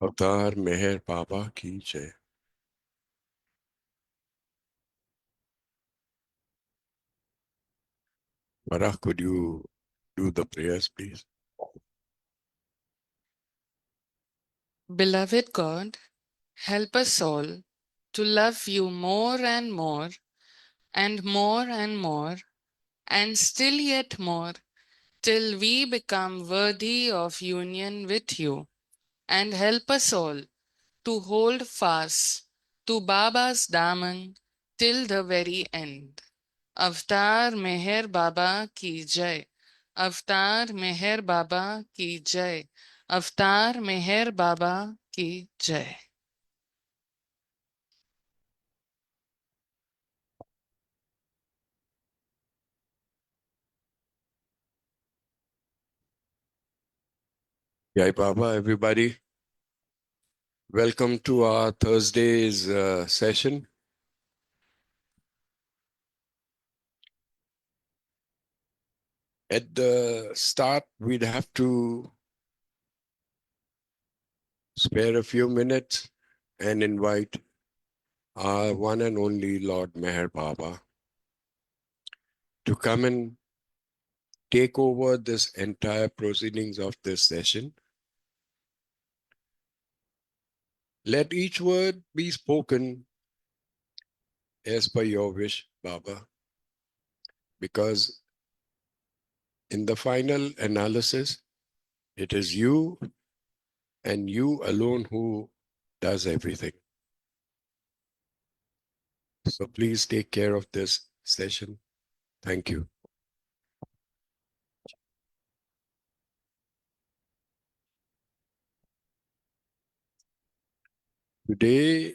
अवतार मेहर बाबा की जय। Farah, could you do the prayers, please? Beloved God, help us all to love you more and more, and more and more, and still yet more, till we become worthy of union with you. And help us all to hold fast to Baba's daman till the very end. Avatar Meher Baba ki jai. Avatar Meher Baba ki jai. Avatar Meher Baba ki jai. Jai Baba, everybody. Welcome to our Thursday's session. At the start, we'd have to spare a few minutes and invite our one and only Lord Meher Baba to come and take over this entire proceedings of this session. Let each word be spoken as per your wish, Baba, because in the final analysis, it is you and you alone who does everything. So please take care of this session. Thank you. Today,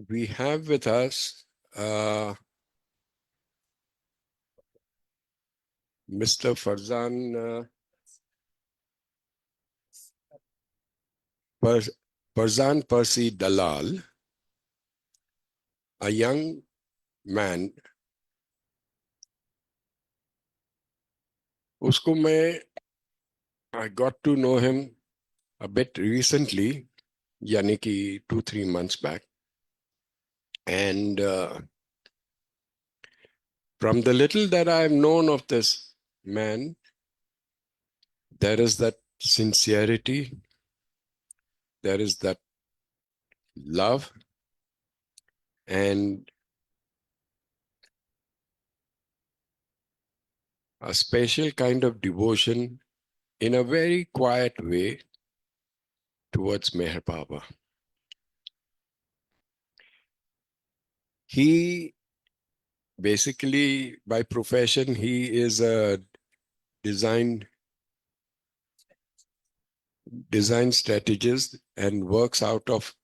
we have with us Mr. Farzan Percy Dalal, a young man. Usko I got to know him a bit recently, yani ki 2-3 months back. And from the little that I've known of this man, there is that sincerity, there is that love, and a special kind of devotion in a very quiet way towards Meher Baba. He basically, by profession, he is a design strategist and works out of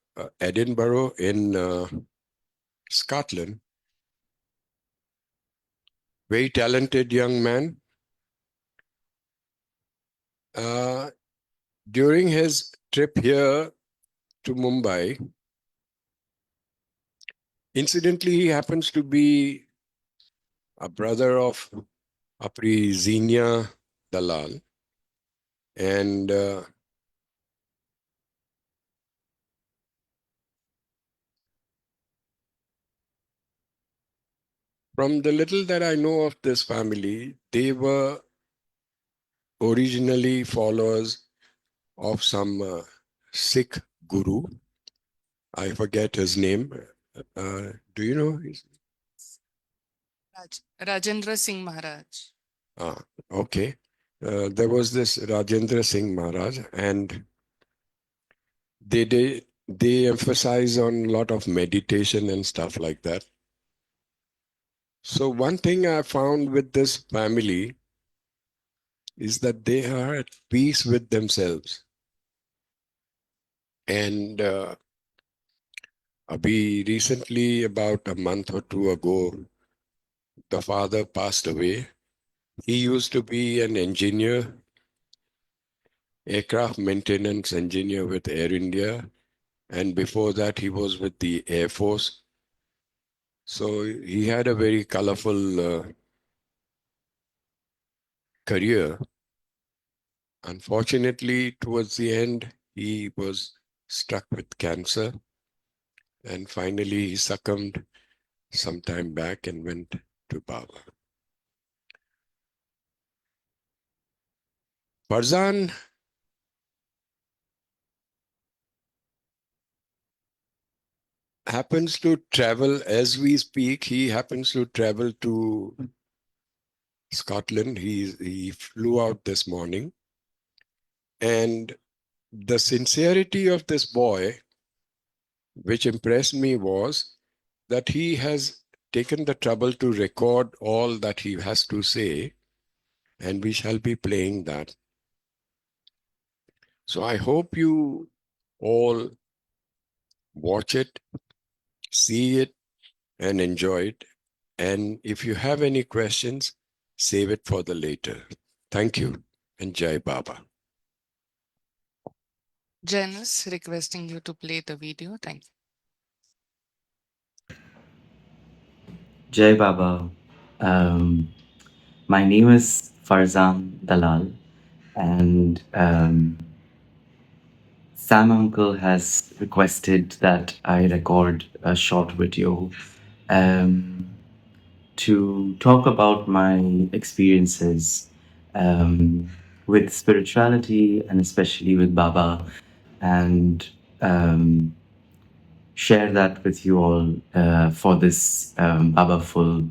Edinburgh in Scotland. Very talented young man. During his trip here to Mumbai, incidentally, he happens to be a brother of Apri Zinia Dalal. And from the little that I know of this family, they were originally followers of some Sikh guru. I forget his name. Do you know his? Rajendra Singh Maharaj. Okay. There was this Rajendra Singh Maharaj, and they they emphasize on a lot of meditation and stuff like that. So one thing I found with this family is that they are at peace with themselves. And we recently, about a month or two ago, the father passed away. He used to be an engineer, aircraft maintenance engineer with Air India. And before that, he was with the Air Force. So he had a very colorful career. Unfortunately, towards the end, he was struck with cancer. And finally, he succumbed some time back and went to Baba. Farzan happens to travel as we speak. He happens to travel to Scotland. He flew out this morning. And the sincerity of this boy, which impressed me, was that he has taken the trouble to record all that he has to say, and we shall be playing that. So I hope you all watch it, see it, and enjoy it. And if you have any questions, save it for the later. Thank you, and Jai Baba. Janice requesting you to play the video. Thank you. Jai Baba. Um, my name is Farzan Dalal, and Sam Uncle has requested that I record a short video um, to talk about my experiences with spirituality and especially with Baba, and um, share that with you all for this Babaful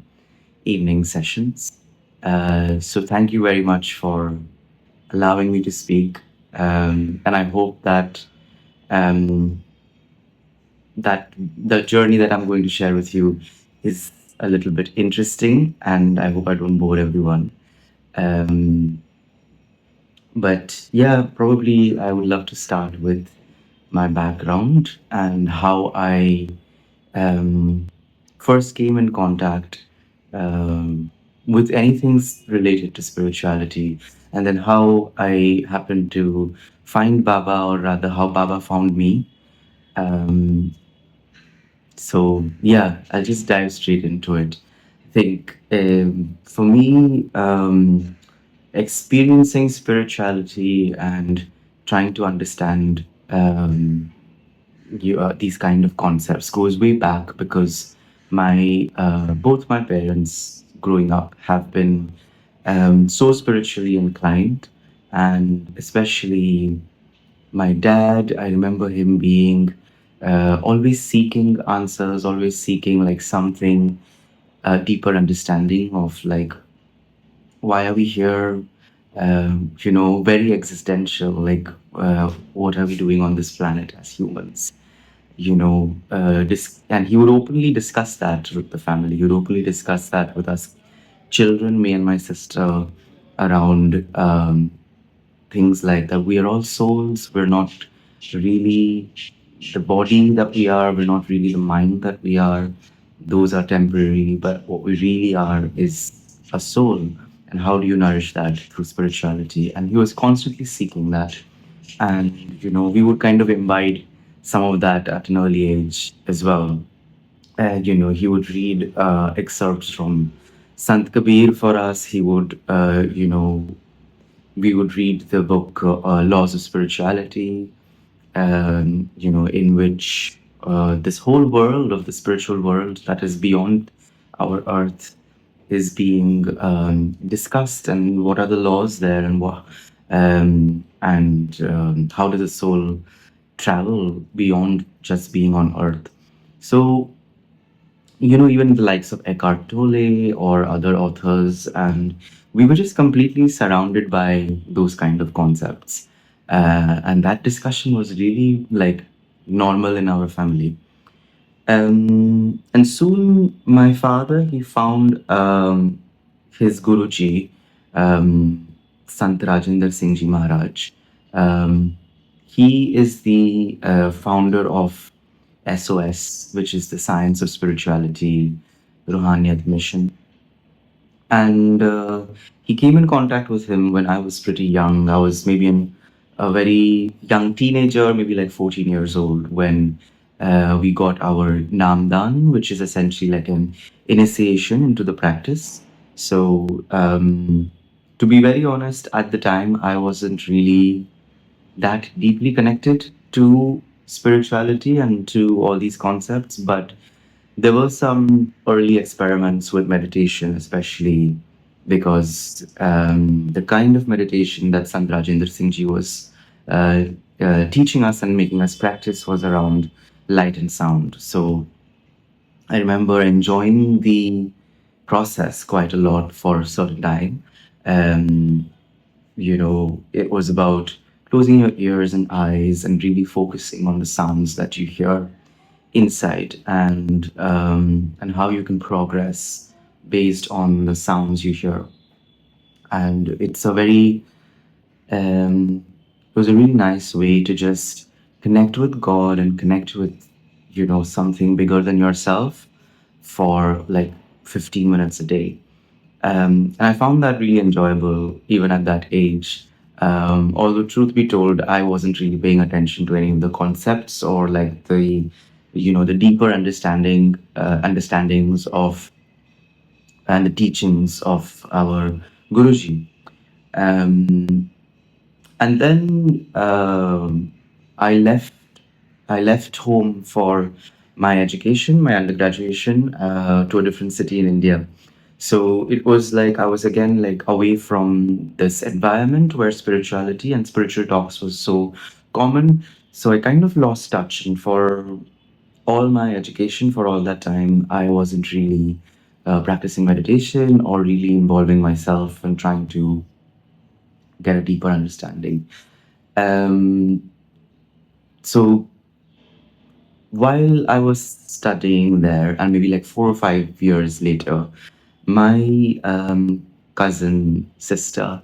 evening sessions. So thank you very much for allowing me to speak, and I hope that um, that the journey that I'm going to share with you is a little bit interesting, and I hope I don't bore everyone. Um, but yeah, probably I would love to start with my background and how I um, first came in contact with anything related to spirituality, and then how I happened to find Baba, or rather, how Baba found me. Um, so, yeah, I'll just dive straight into it. I think for me, experiencing spirituality and trying to understand these kind of concepts goes way back, because my both my parents growing up have been so spiritually inclined, and especially my dad. I remember him being always seeking answers, always seeking like something, deeper understanding of like why are we here, very existential, like what are we doing on this planet as humans, and he would openly discuss that with the family. He would openly discuss that with us children, me and my sister, around things like that. We are all souls. We're not really the body that we are. We're not really the mind that we are. Those are temporary. But what we really are is a soul. And how do you nourish that through spirituality? And he was constantly seeking that. And, we would kind of imbibe some of that at an early age as well. And, he would read excerpts from Sant Kabir for us. He would, we would read the book Laws of Spirituality, in which this whole world of the spiritual world that is beyond our earth is being discussed, and what are the laws there, and how does the soul travel beyond just being on earth. So, even the likes of Eckhart Tolle or other authors, and we were just completely surrounded by those kind of concepts. And that discussion was really like normal in our family. And soon my father, he found his Guruji, Sant Rajinder Singh Ji Maharaj. Um, he is the founder of SOS, which is the Science of Spirituality Ruhaniyat Mission. And he came in contact with him when I was pretty young. I was maybe a very young teenager, maybe like 14 years old, when we got our Namdan, which is essentially like an initiation into the practice. So, to be very honest, at the time, I wasn't really that deeply connected to spirituality and to all these concepts, but there were some early experiments with meditation, especially because the kind of meditation that Sant Rajendra Singh Ji was uh, teaching us and making us practice was around light and sound. So I remember enjoying the process quite a lot for a certain time. Um, it was about closing your ears and eyes and really focusing on the sounds that you hear inside, and how you can progress based on the sounds you hear. And it was a really nice way to just connect with God and connect with something bigger than yourself for like 15 minutes a day. And I found that really enjoyable even at that age. Although, truth be told, I wasn't really paying attention to any of the concepts or like the deeper understandings of and the teachings of our Guruji. Um, and then I left. I left home for my education, my undergraduation, to a different city in India. So it was like I was again like away from this environment where spirituality and spiritual talks was so common. So I kind of lost touch, and for all my education, for all that time, I wasn't really practicing meditation or really involving myself and trying to get a deeper understanding. Um, so while I was studying there, and maybe like 4 or 5 years later, my cousin sister,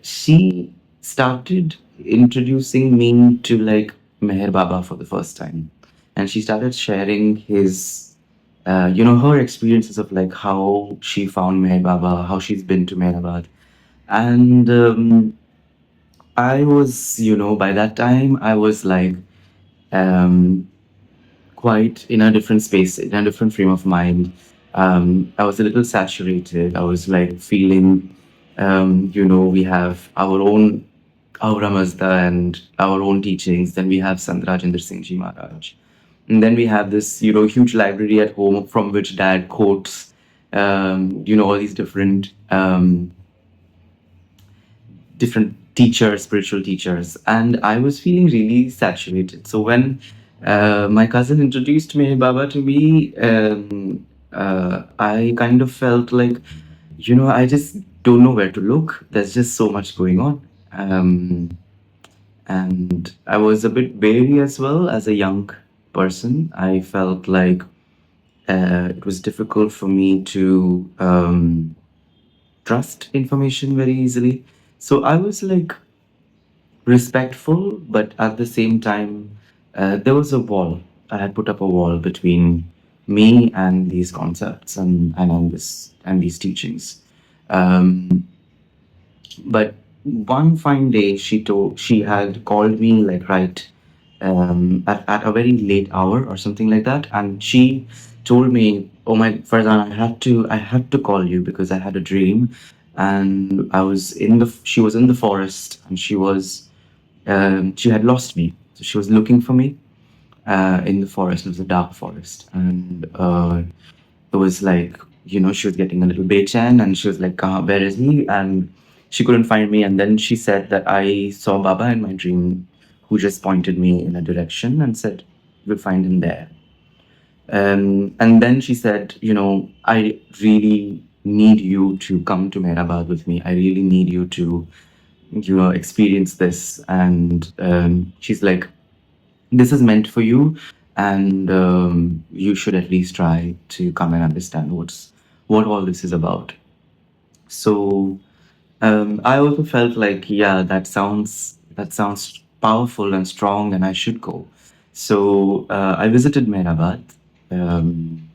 she started introducing me to like Meher Baba for the first time, and she started sharing her experiences of like how she found Meher Baba, how she's been to Meherabad, and I was, by that time, I was like um, quite in a different space, in a different frame of mind. I was a little saturated. I was like feeling, we have our own Aura Mazda and our own teachings. Then we have Sant Rajendra Singh Ji Maharaj. And then we have this, huge library at home from which dad quotes, all these different teachers, spiritual teachers, and I was feeling really saturated. So when my cousin introduced Meher Baba to me, I kind of felt like, I just don't know where to look. There's just so much going on. And I was a bit wary as well as a young person. I felt like it was difficult for me to trust information very easily. So I was like respectful, but at the same time, there was a wall. I had put up a wall between me and these concepts and these teachings. Um, but one fine day, she had called me like right at a very late hour or something like that, and she told me, "Oh my Farzan, I had to call you because I had a dream, and she was in the forest, and she had lost me. So she was looking for me in the forest. It was a dark forest, and it was like she was getting a little baychan, and she was like, "Where is he?" And she couldn't find me. And then she said that I saw Baba in my dream, who just pointed me in a direction and said, "We'll find him there." And then she said, "I really need you to come to Mehrabad with me. I really need you to experience this." And she's like, this is meant for you, and you should at least try to come and understand what all this is about. So I also felt like, yeah, that sounds powerful and strong, and I should go. So I visited Mehrabad. Um,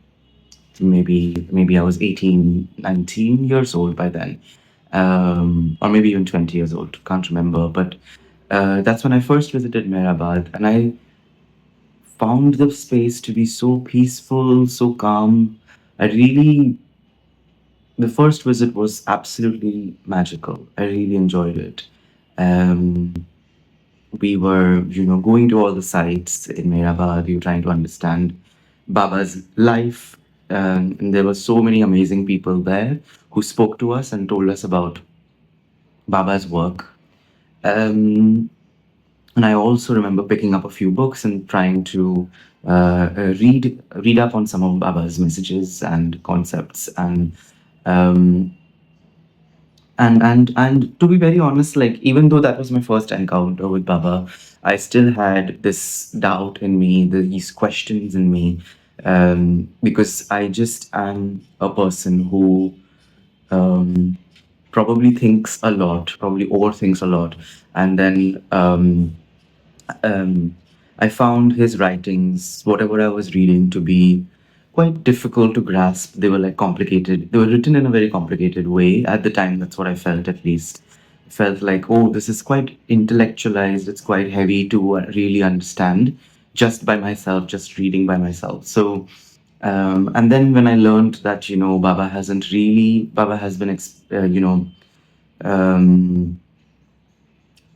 maybe I was 18, 19 years old by then, or maybe even 20 years old. Can't remember, but that's when I first visited Mehrabad, and I found the space to be so peaceful, so calm. I really, the first visit was absolutely magical. I really enjoyed it. Um, we were, going to all the sites in Mehrabad. We were trying to understand Baba's life. And there were so many amazing people there who spoke to us and told us about Baba's work. Um, and I also remember picking up a few books and trying to read up on some of Baba's messages and concepts. Um, and to be very honest, like, even though that was my first encounter with Baba, I still had this doubt in me, these questions in me, because I just am a person who um, probably thinks a lot, probably overthinks a lot, and then um, I found his writings, whatever I was reading, to be quite difficult to grasp. They were like complicated. They were written in a very complicated way. At the time, that's what I felt, at least. I felt like, oh, this is quite intellectualized. It's quite heavy to really understand just by myself, just reading by myself. So, and then when I learned that, Baba has been, um,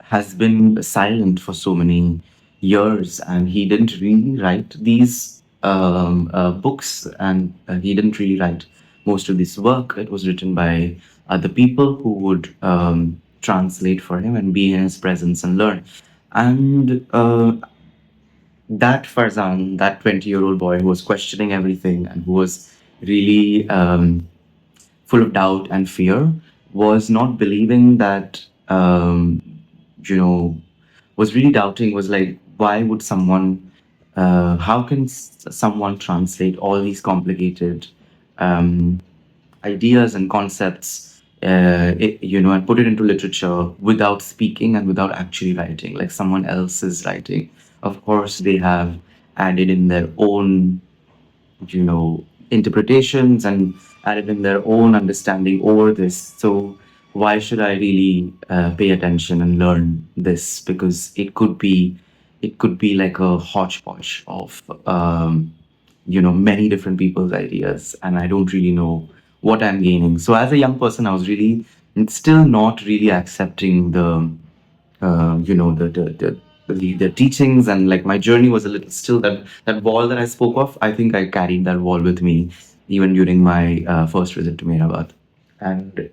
has been silent for so many years, and he didn't really write these books, and he didn't really write most of this work. It was written by other people who would translate for him and be in his presence and learn. And that Farzan, that 20-year-old boy who was questioning everything and who was really full of doubt and fear, was not believing that, you know, was really doubting, was like, why would someone, how can someone translate all these complicated um, ideas and concepts, and put it into literature without speaking and without actually writing, like someone else is writing? Of course, they have added in their own interpretations and added in their own understanding over this. So why should I really pay attention and learn this? Because it could be like a hodgepodge of many different people's ideas, and I don't really know what I'm gaining. So as a young person, I was really still not really accepting the teachings, and like my journey was a little still that wall that I spoke of. I think I carried that wall with me even during my first visit to Mehrabad. And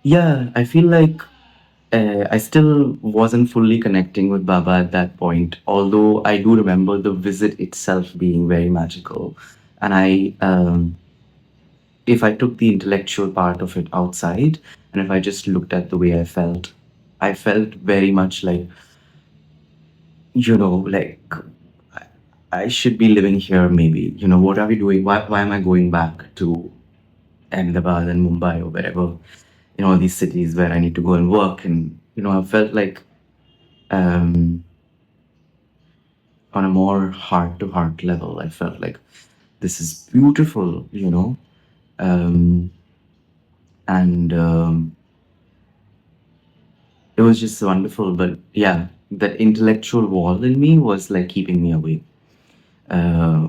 yeah, I feel like I still wasn't fully connecting with Baba at that point, although I do remember the visit itself being very magical. And if I took the intellectual part of it outside, and if I just looked at the way I felt very much like, like I I should be living here maybe. What are we doing? Why am I going back to Ahmedabad and Mumbai or wherever, all these cities where I need to go and work? And, I felt like, um, on a more heart to heart level, I felt like this is beautiful, um, and it was just wonderful. But yeah, that intellectual wall in me was like keeping me away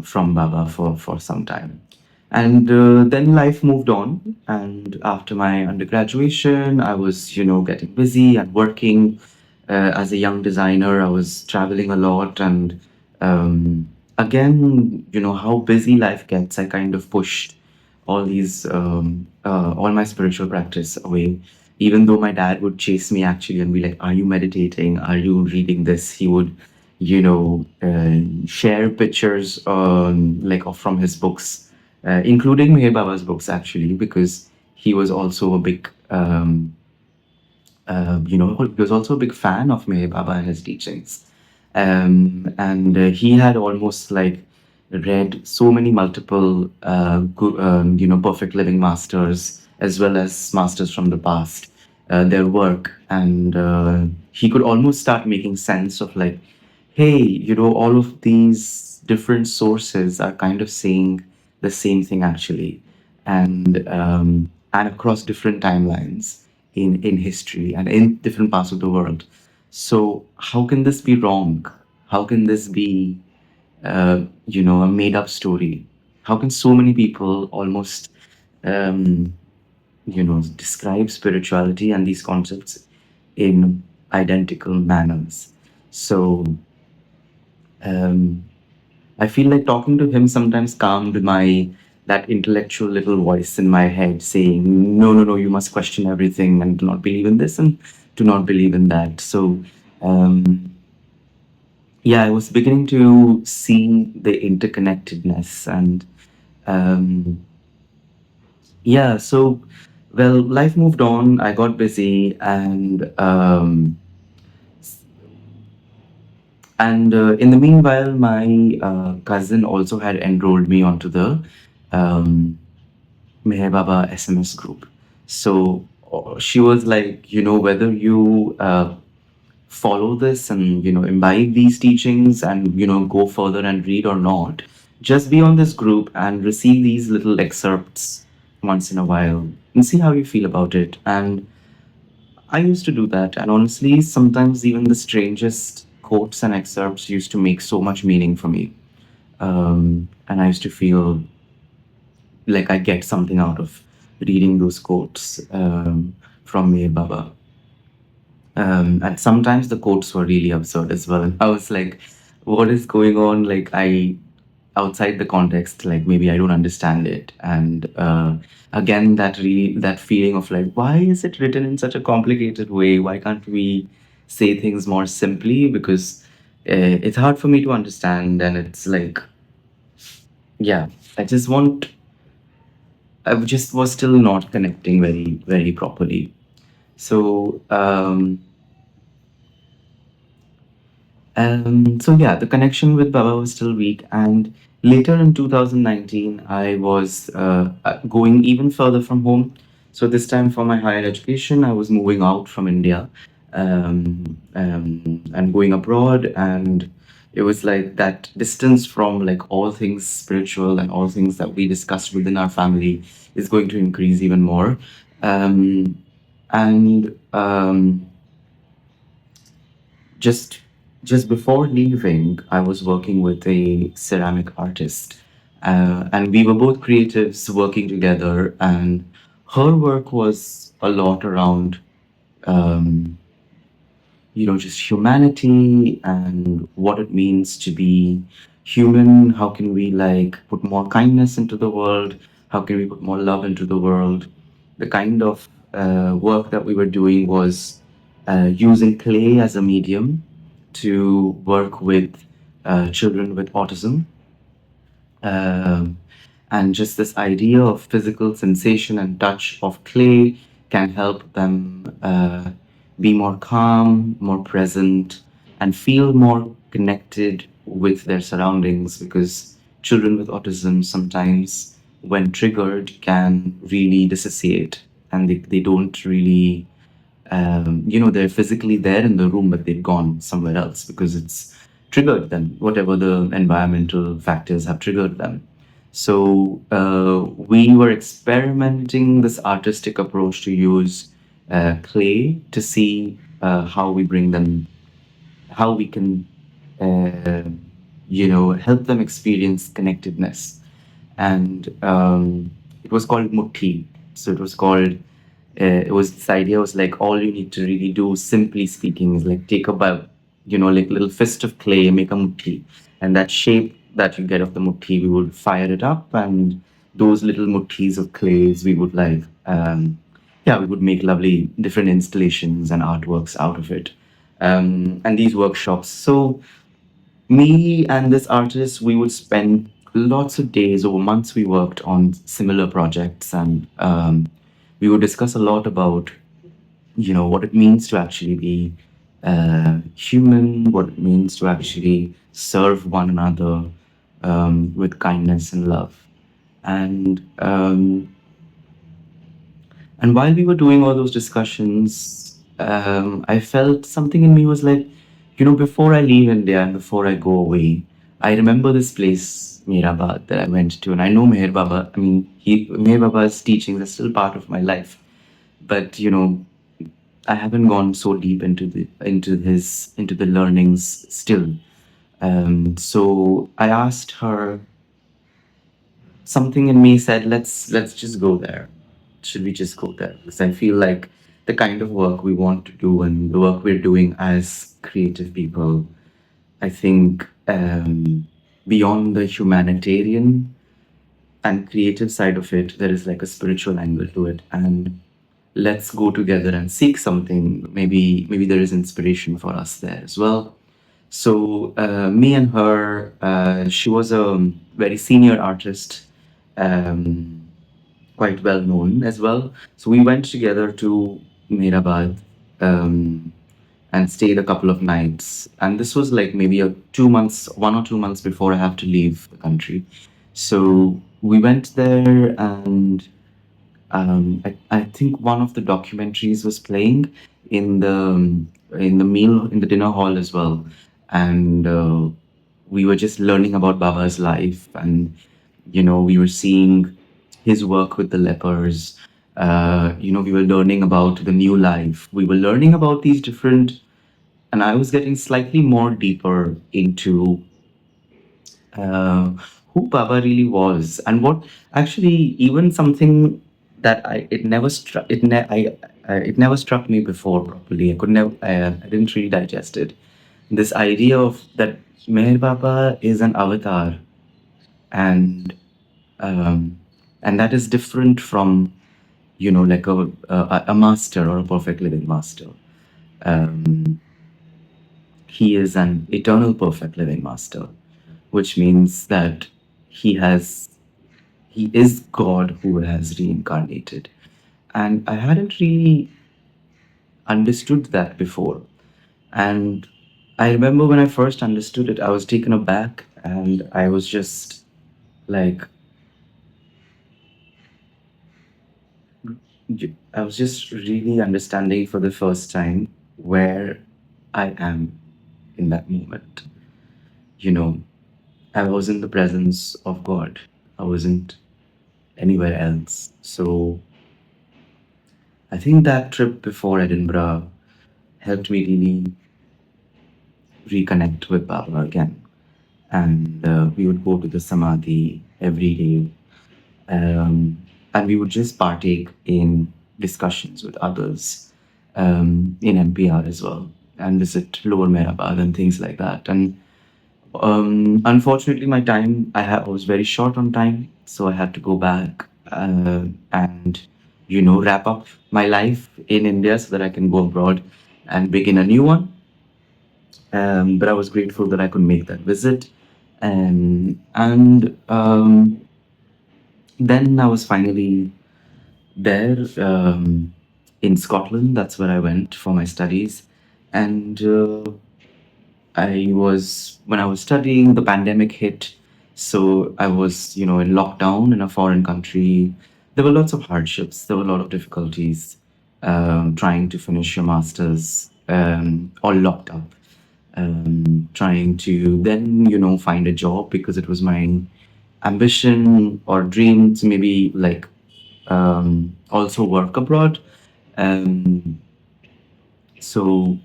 from Baba for some time. And then life moved on. And after my undergraduation, I was, getting busy and working. As a young designer, I was traveling a lot. And again, how busy life gets, I kind of pushed all my spiritual practice away. Even though my dad would chase me actually and be like, "Are you meditating? Are you reading this?" He would, share pictures from his books, including Meher Baba's books actually, because he was also a big, he was also a big fan of Meher Baba and his teachings. And he had almost like read so many multiple perfect living masters as well as masters from the past, their work, and he could almost start making sense of like, hey, all of these different sources are kind of saying the same thing actually, and across different timelines in history and in different parts of the world. So how can this be wrong? How can this be, a made up story? How can so many people almost, describe spirituality and these concepts in identical manners? So um, I feel like talking to him sometimes calmed my that intellectual little voice in my head saying, no, no, no, you must question everything and do not believe in this and do not believe in that. So um, yeah, I was beginning to see the interconnectedness and um, yeah, so well, life moved on. I got busy, and in the meanwhile, my cousin also had enrolled me onto the um, Meher Baba SMS group. So she was like, whether you follow this and imbibe these teachings and go further and read or not, just be on this group and receive these little excerpts once in a while and see how you feel about it. And I used to do that, and honestly sometimes even the strangest quotes and excerpts used to make so much meaning for me. And I used to feel like I get something out of reading those quotes from Mir Baba. And sometimes the quotes were really absurd as well. And I was like, what is going on? Like, outside the context, like maybe I don't understand it. And again, that feeling of like, why is it written in such a complicated way? Why can't we say things more simply? Because it's hard for me to understand. And it's like, yeah, I just want, I just was still not connecting very, very properly. So, so yeah, the connection with Baba was still weak, and later in 2019, I was going even further from home. So this time for my higher education, I was moving out from India, and going abroad, and it was like that distance from like all things spiritual and all things that we discussed within our family is going to increase even more. And just just before leaving, I was working with a ceramic artist, and we were both creatives working together. And her work was a lot around um, just humanity and what it means to be human. How can we like put more kindness into the world? How can we put more love into the world? The kind of work that we were doing was using clay as a medium to work with children with autism, um, and just this idea of physical sensation and touch of clay can help them be more calm, more present, and feel more connected with their surroundings, because children with autism sometimes, when triggered, can really dissociate, and they don't really they're physically there in the room, but they've gone somewhere else because it's triggered them, whatever the environmental factors have triggered them. So we were experimenting this artistic approach to use clay to see how we bring them, how we can, uh, help them experience connectedness. And it was called mutti. So it was this idea was like all you need to really do, simply speaking, is like take about, like little fist of clay, make a mutti, and that shape that you get of the mutti, we would fire it up, and those little muttis of clays, we would like, yeah, we would make lovely different installations and artworks out of it. And these workshops. So me and this artist, we would spend lots of days, over months we worked on similar projects, and we would discuss a lot about what it means to actually be human, what it means to actually serve one another with kindness and love. And and while we were doing all those discussions, I felt something in me was like, before I leave India and before I go away, I remember this place, Mirabad, that I went to, and I know Meher Baba. I mean, Meher Baba's teachings are still part of my life, but I haven't gone so deep into the learnings still. So I asked her, something in me said, let's just go there. Should we just go there? Because I feel like the kind of work we want to do and the work we're doing as creative people, I think beyond the humanitarian and creative side of it, there is like a spiritual angle to it. And let's go together and seek something. Maybe there is inspiration for us there as well. So me and her, she was a very senior artist, um, quite well known as well. So we went together to Mirabad and stayed a couple of nights. And this was like maybe 2 months, 1 or 2 months before I have to leave the country. So we went there, and I think one of the documentaries was playing in the dinner hall as well, and we were just learning about Baba's life, and we were seeing his work with the lepers. We were learning about the new life. We were learning about these different, and I was getting slightly more deeper into uh, who Baba really was, and what actually even something that it never struck me before properly. I could never I didn't really digest it. This idea of that Meher Baba is an avatar, and um, that is different from like a master or a perfect living master. Um, he is an eternal perfect living master, which means that he has he is God who has reincarnated. And I hadn't really understood that before. And I remember when I first understood it, I was taken aback, and I was just like, I was just really understanding for the first time where I am in that moment. You know, I was in the presence of God, I wasn't anywhere else. So I think that trip before Edinburgh helped me really reconnect with Baba again. And we would go to the Samadhi every day. And we would just partake in discussions with others in NPR as well, and visit Lower Mehrabad and things like that. And unfortunately, I was very short on time, so I had to go back and wrap up my life in India so that I can go abroad and begin a new one. But I was grateful that I could make that visit. And then I was finally there in Scotland. That's where I went for my studies. And when I was studying, the pandemic hit. So I was, in lockdown in a foreign country. There were lots of hardships, there were a lot of difficulties trying to finish your master's, all locked up. Trying to then, find a job because it was my ambition or dream to maybe like also work abroad. Um, so,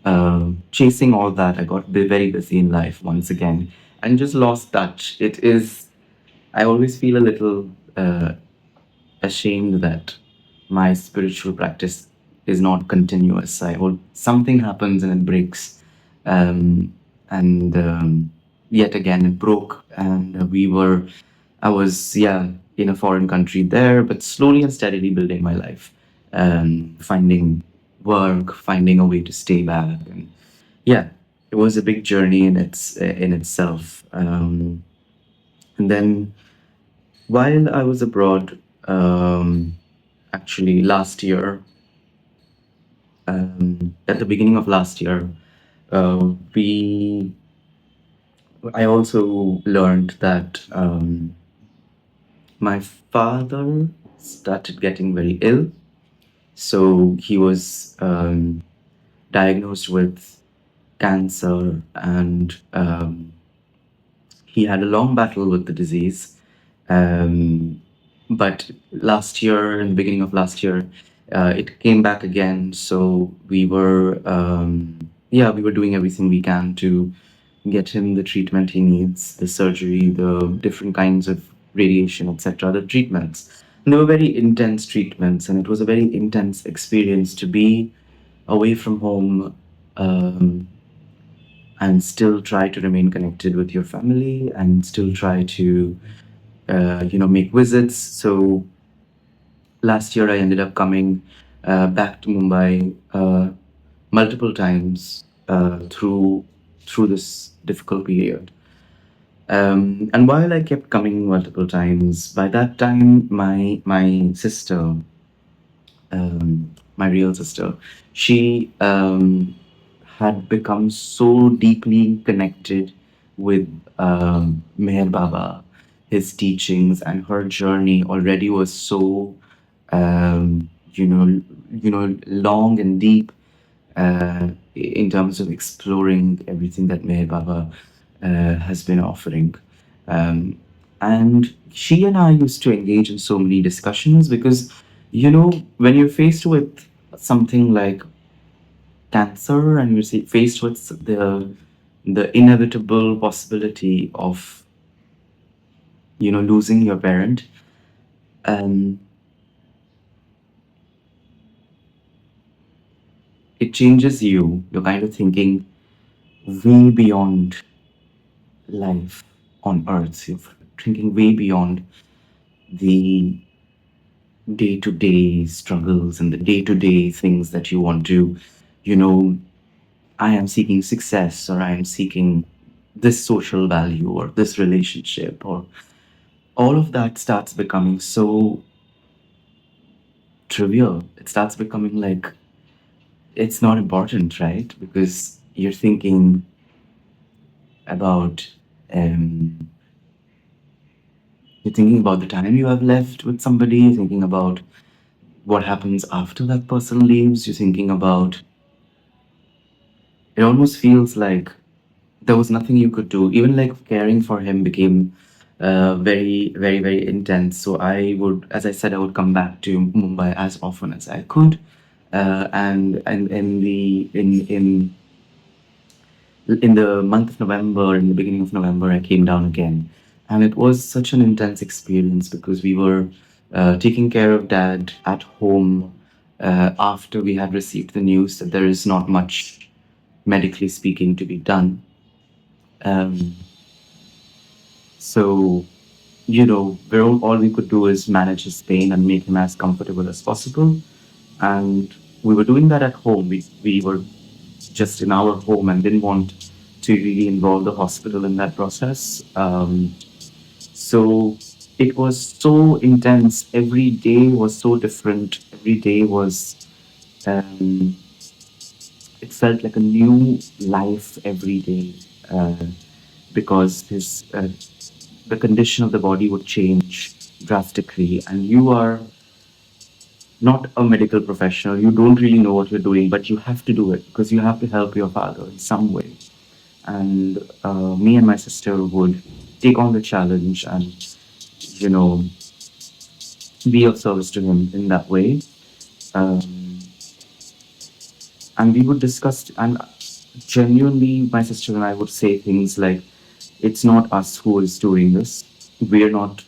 chasing all that, I got very busy in life once again and just lost touch. I always feel a little ashamed that my spiritual practice is not continuous. Something happens and it breaks. And yet again, it broke. And I was, yeah, in a foreign country there, but slowly and steadily building my life, finding work, finding a way to stay back. And yeah, it was a big journey in itself. And then while I was abroad, actually last year, at the beginning of last year, We I also learned that my father started getting very ill. So he was diagnosed with cancer, and he had a long battle with the disease. Um, but last year, in the beginning of last year, it came back again. So we were doing everything we can to get him the treatment he needs, the surgery, the different kinds of radiation, etc., the treatments. And they were very intense treatments, and it was a very intense experience to be away from home, um, and still try to remain connected with your family and still try to make visits. So last year I ended up coming back to Mumbai multiple times through this difficult period. And while I kept coming multiple times, by that time my sister, my real sister, she had become so deeply connected with Meher Baba, his teachings, and her journey already was so, long and deep in terms of exploring everything that Meher Baba has been offering. Um, and she and I used to engage in so many discussions because, when you're faced with something like cancer and faced with the inevitable possibility of, losing your parent, um, it changes you. You're kind of thinking way beyond life on earth. You're thinking way beyond the day to day struggles and the day to day things that you want to, you know, I am seeking success, or I am seeking this social value or this relationship, or all of that starts becoming so trivial. It starts becoming like it's not important, right? Because about um, you're thinking about the time you have left with somebody, you're thinking about what happens after that person leaves, you're thinking about it almost feels like there was nothing you could do. Even like caring for him became very, very, very intense. So I would, as I said, I would come back to Mumbai as often as I could. And in the month of November, in the beginning of November, I came down again, and it was such an intense experience because we were taking care of Dad at home after we had received the news that there is not much, medically speaking, to be done. Um, so all we could do is manage his pain and make him as comfortable as possible. And we were doing that at home. We were just in our home and didn't want to really involve the hospital in that process. So it was so intense. Every day was so different. Every day was, um, it felt like a new life every day, uh, because the condition of the body would change drastically. And you are not a medical professional. You don't really know what you're doing, but you have to do it because you have to help your father in some way. And me and my sister would take on the challenge and you know be of service to him in that way. um, and we would discuss, and genuinely my sister and I would say things like, it's not us who is doing this. We're not,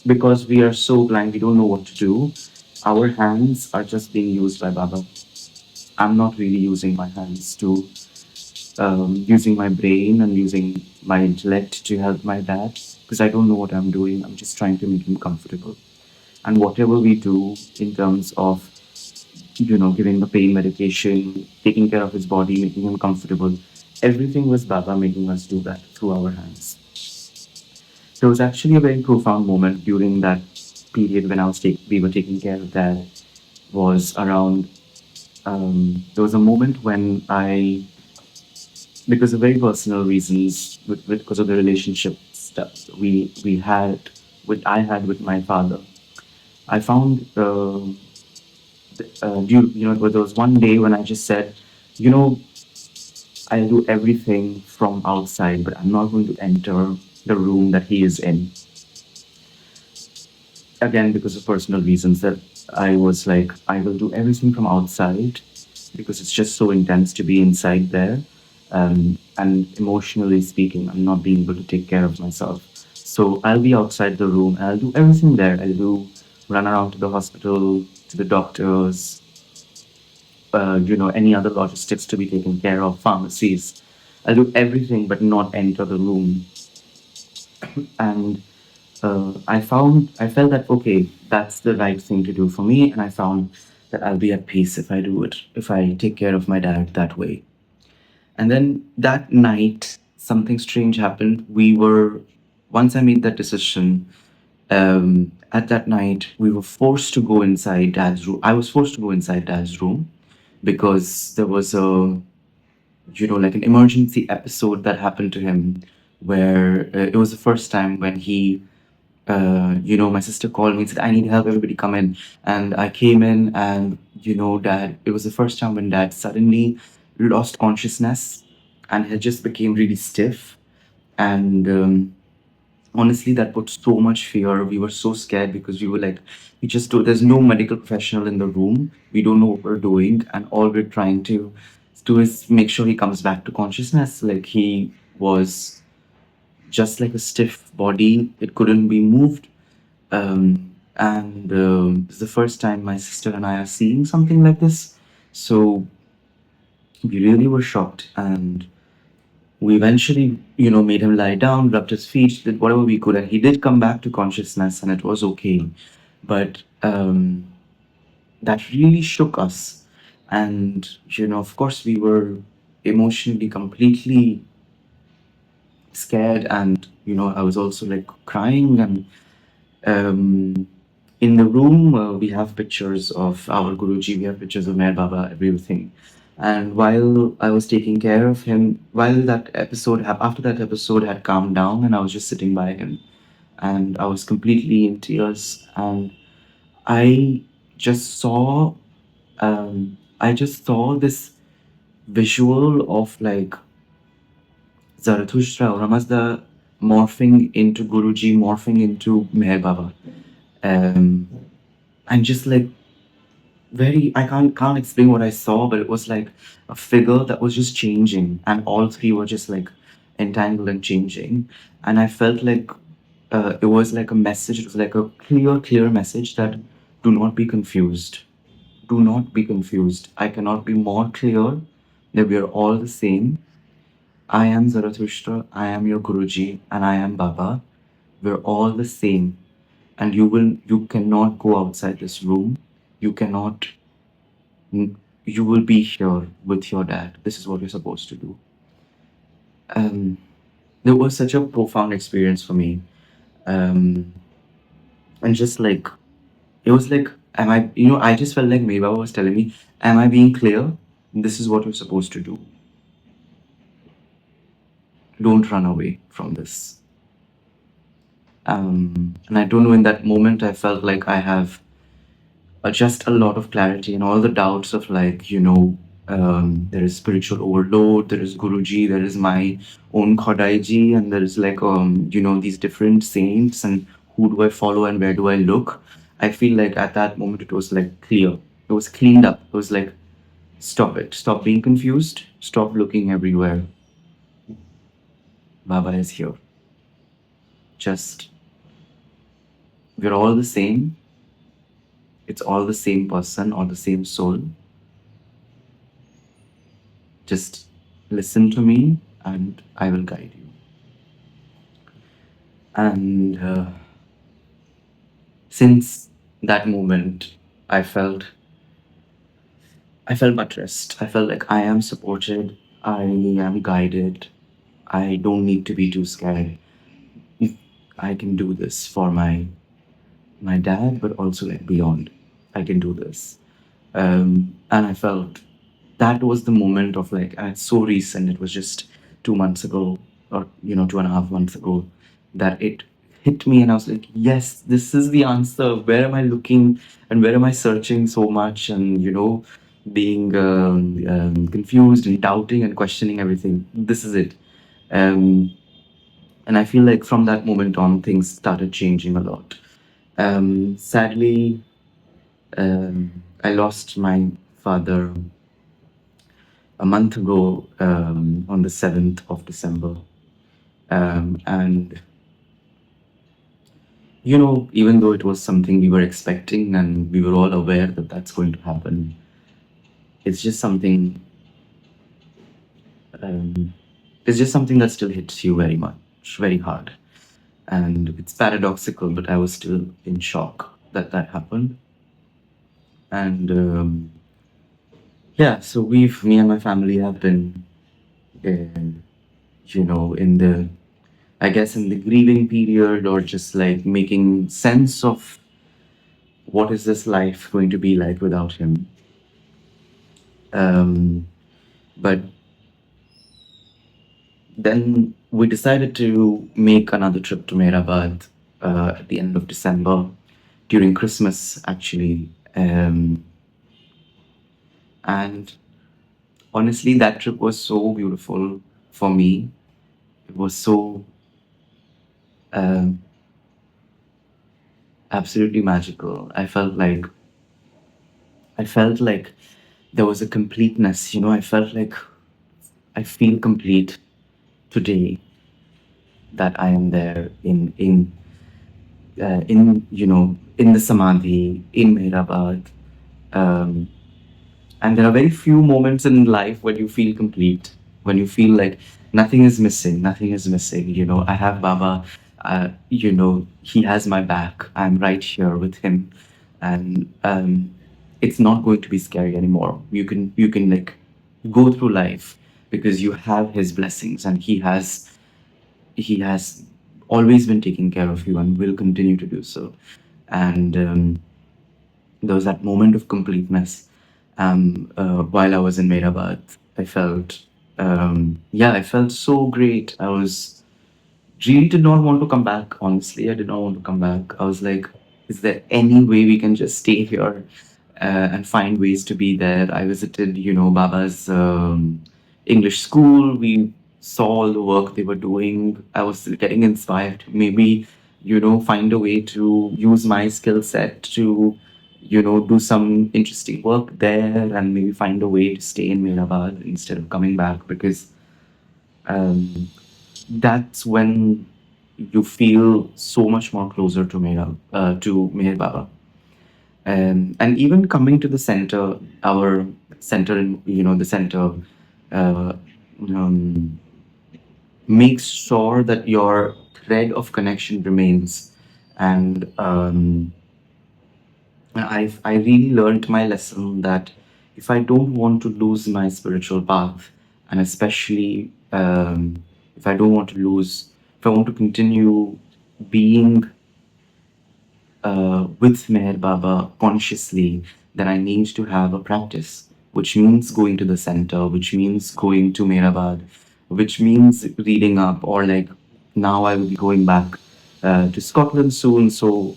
because we are so blind, we don't know what to do. Our hands are just being used by Baba. I'm not really using my hands to, using my brain and using my intellect to help my dad, because I don't know what I'm doing. I'm just trying to make him comfortable. And whatever we do in terms of, giving the pain medication, taking care of his body, making him comfortable, everything was Baba making us do that through our hands. There was actually a very profound moment during that period when we were taking care of dad. Was around, there was a moment when I because of very personal reasons, because of the relationship stuff we had with I had with my father. I found there was one day when I just said, you know, I'll do everything from outside, but I'm not going to enter the room that he is in. Again, because of personal reasons, that I was like, I will do everything from outside because it's just so intense to be inside there. And emotionally speaking, I'm not being able to take care of myself. So I'll be outside the room. I'll do everything there. I'll do run around to the hospital, to the doctors, any other logistics to be taken care of, pharmacies. I'll do everything but not enter the room. And I felt that okay, that's the right thing to do for me, and I found that I'll be at peace if I do it, if I take care of my dad that way. And then that night, something strange happened. Once I made that decision, at that night, we were forced to go inside dad's room. I was forced to go inside dad's room because there was like an emergency episode that happened to him where it was the first time when my sister called me and said, I need help, everybody come in. And I came in, and, dad, it was the first time when dad suddenly lost consciousness and had just became really stiff. And honestly, that put so much fear. We were so scared because we were like, there's no medical professional in the room. We don't know what we're doing. And all we're trying to do is make sure he comes back to consciousness. Like he was just like a stiff body, it couldn't be moved. And It's the first time my sister and I are seeing something like this. So we really were shocked, and we eventually, made him lie down, rubbed his feet, did whatever we could, and he did come back to consciousness, and it was okay. But that really shook us, and of course, we were emotionally completely scared, and I was also like crying. And um, in the room, we have pictures of our Guruji, we have pictures of Meher Baba, everything. And while I was taking care of him, after that episode had calmed down, and I was just sitting by him, and I was completely in tears, and I just saw, I just saw this visual of like Zarathustra or Ramazda morphing into Guruji, morphing into Meher Baba. Um, and just like I can't explain what I saw, but it was like a figure that was just changing, and all three were just like entangled and changing. And I felt like it was like a message. It was like a clear message that do not be confused. Do not be confused. I cannot be more clear that we are all the same. I am Zarathustra. I am your Guruji, and I am Baba. We're all the same, and you cannot go outside this room. You cannot you will be here with your dad. This is what you're supposed to do. Um, it was such a profound experience for me. Um, and just like, it was like, I just felt like Meba was telling me, am I being clear? This is what you're supposed to do. Don't run away from this. And I don't know, in that moment, I felt like I have just a lot of clarity, and all the doubts of like, there is spiritual overload, there is Guruji, there is my own Khodaiji, and there is like, these different saints, and who do I follow and where do I look? I feel like at that moment it was like clear. It was cleaned up. It was like, stop it. Stop being confused. Stop looking everywhere. Baba is here. Just, we're all the same. It's all the same person or the same soul. Just listen to me and I will guide you. And since that moment, I felt I felt buttressed. I felt like I am supported. I am guided. I don't need to be too scared. I can do this for my dad, but also like beyond. I can do this. And I felt that was the moment of like, and it's so recent. It was just 2 months ago, or 2.5 months ago, that it hit me, and I was like, yes, this is the answer. Where am I looking, and where am I searching so much, and being confused and doubting and questioning everything. This is it. Um, and I feel like from that moment on, things started changing a lot. Sadly, I lost my father a month ago, on the 7th of December. And, even though it was something we were expecting and we were all aware that that's going to happen, it's just something, um, it's just something that still hits you very much, very hard. And it's paradoxical, but I was still in shock that that happened. And yeah, so me and my family have been, uh, in the, I guess, in the grieving period, or just like making sense of what is this life going to be like without him. Um, but then we decided to make another trip to Mehrabad at the end of December, during Christmas, actually. And honestly, that trip was so beautiful for me. It was so um, absolutely magical. I felt like there was a completeness. I felt like I feel complete today, that I am there in the Samadhi in Mehrabad. Um, and there are very few moments in life when you feel complete, when you feel like nothing is missing, nothing is missing. I have Baba. He has my back. I'm right here with him, and it's not going to be scary anymore. You can like go through life because you have his blessings, and he has always been taking care of you and will continue to do so. And there was that moment of completeness, while I was in Mehrabad. I felt so great. I was really did not want to come back. Honestly, I did not want to come back. I was like, is there any way we can just stay here, and find ways to be there? I visited, Baba's English school. We saw all the work they were doing. I was getting inspired to maybe, find a way to use my skill set to, do some interesting work there, and maybe find a way to stay in Mirabad instead of coming back, because um, that's when you feel so much more closer to Meher Baba. And even coming to the center, our center, in the center, uh, um, makes sure that your thread of connection remains. And I really learned my lesson that if I don't want to lose my spiritual path, and especially if I don't want to lose, if I want to continue being with Meher Baba consciously, then I need to have a practice, which means going to the center, which means going to Mehrabad, which means reading up, or like now I will be going back to Scotland soon. So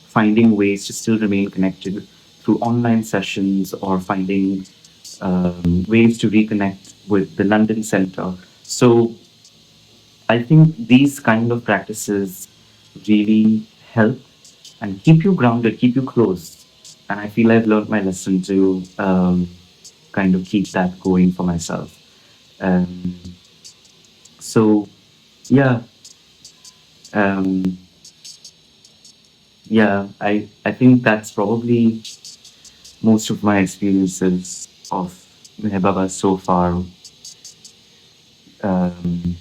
finding ways to still remain connected through online sessions, or finding ways to reconnect with the London Center. So I think these kind of practices really help and keep you grounded, keep you close. And I feel I've learned my lesson to kind of keep that going for myself. Um, so yeah, um, yeah, I think that's probably most of my experiences of Meher Baba so far. Um,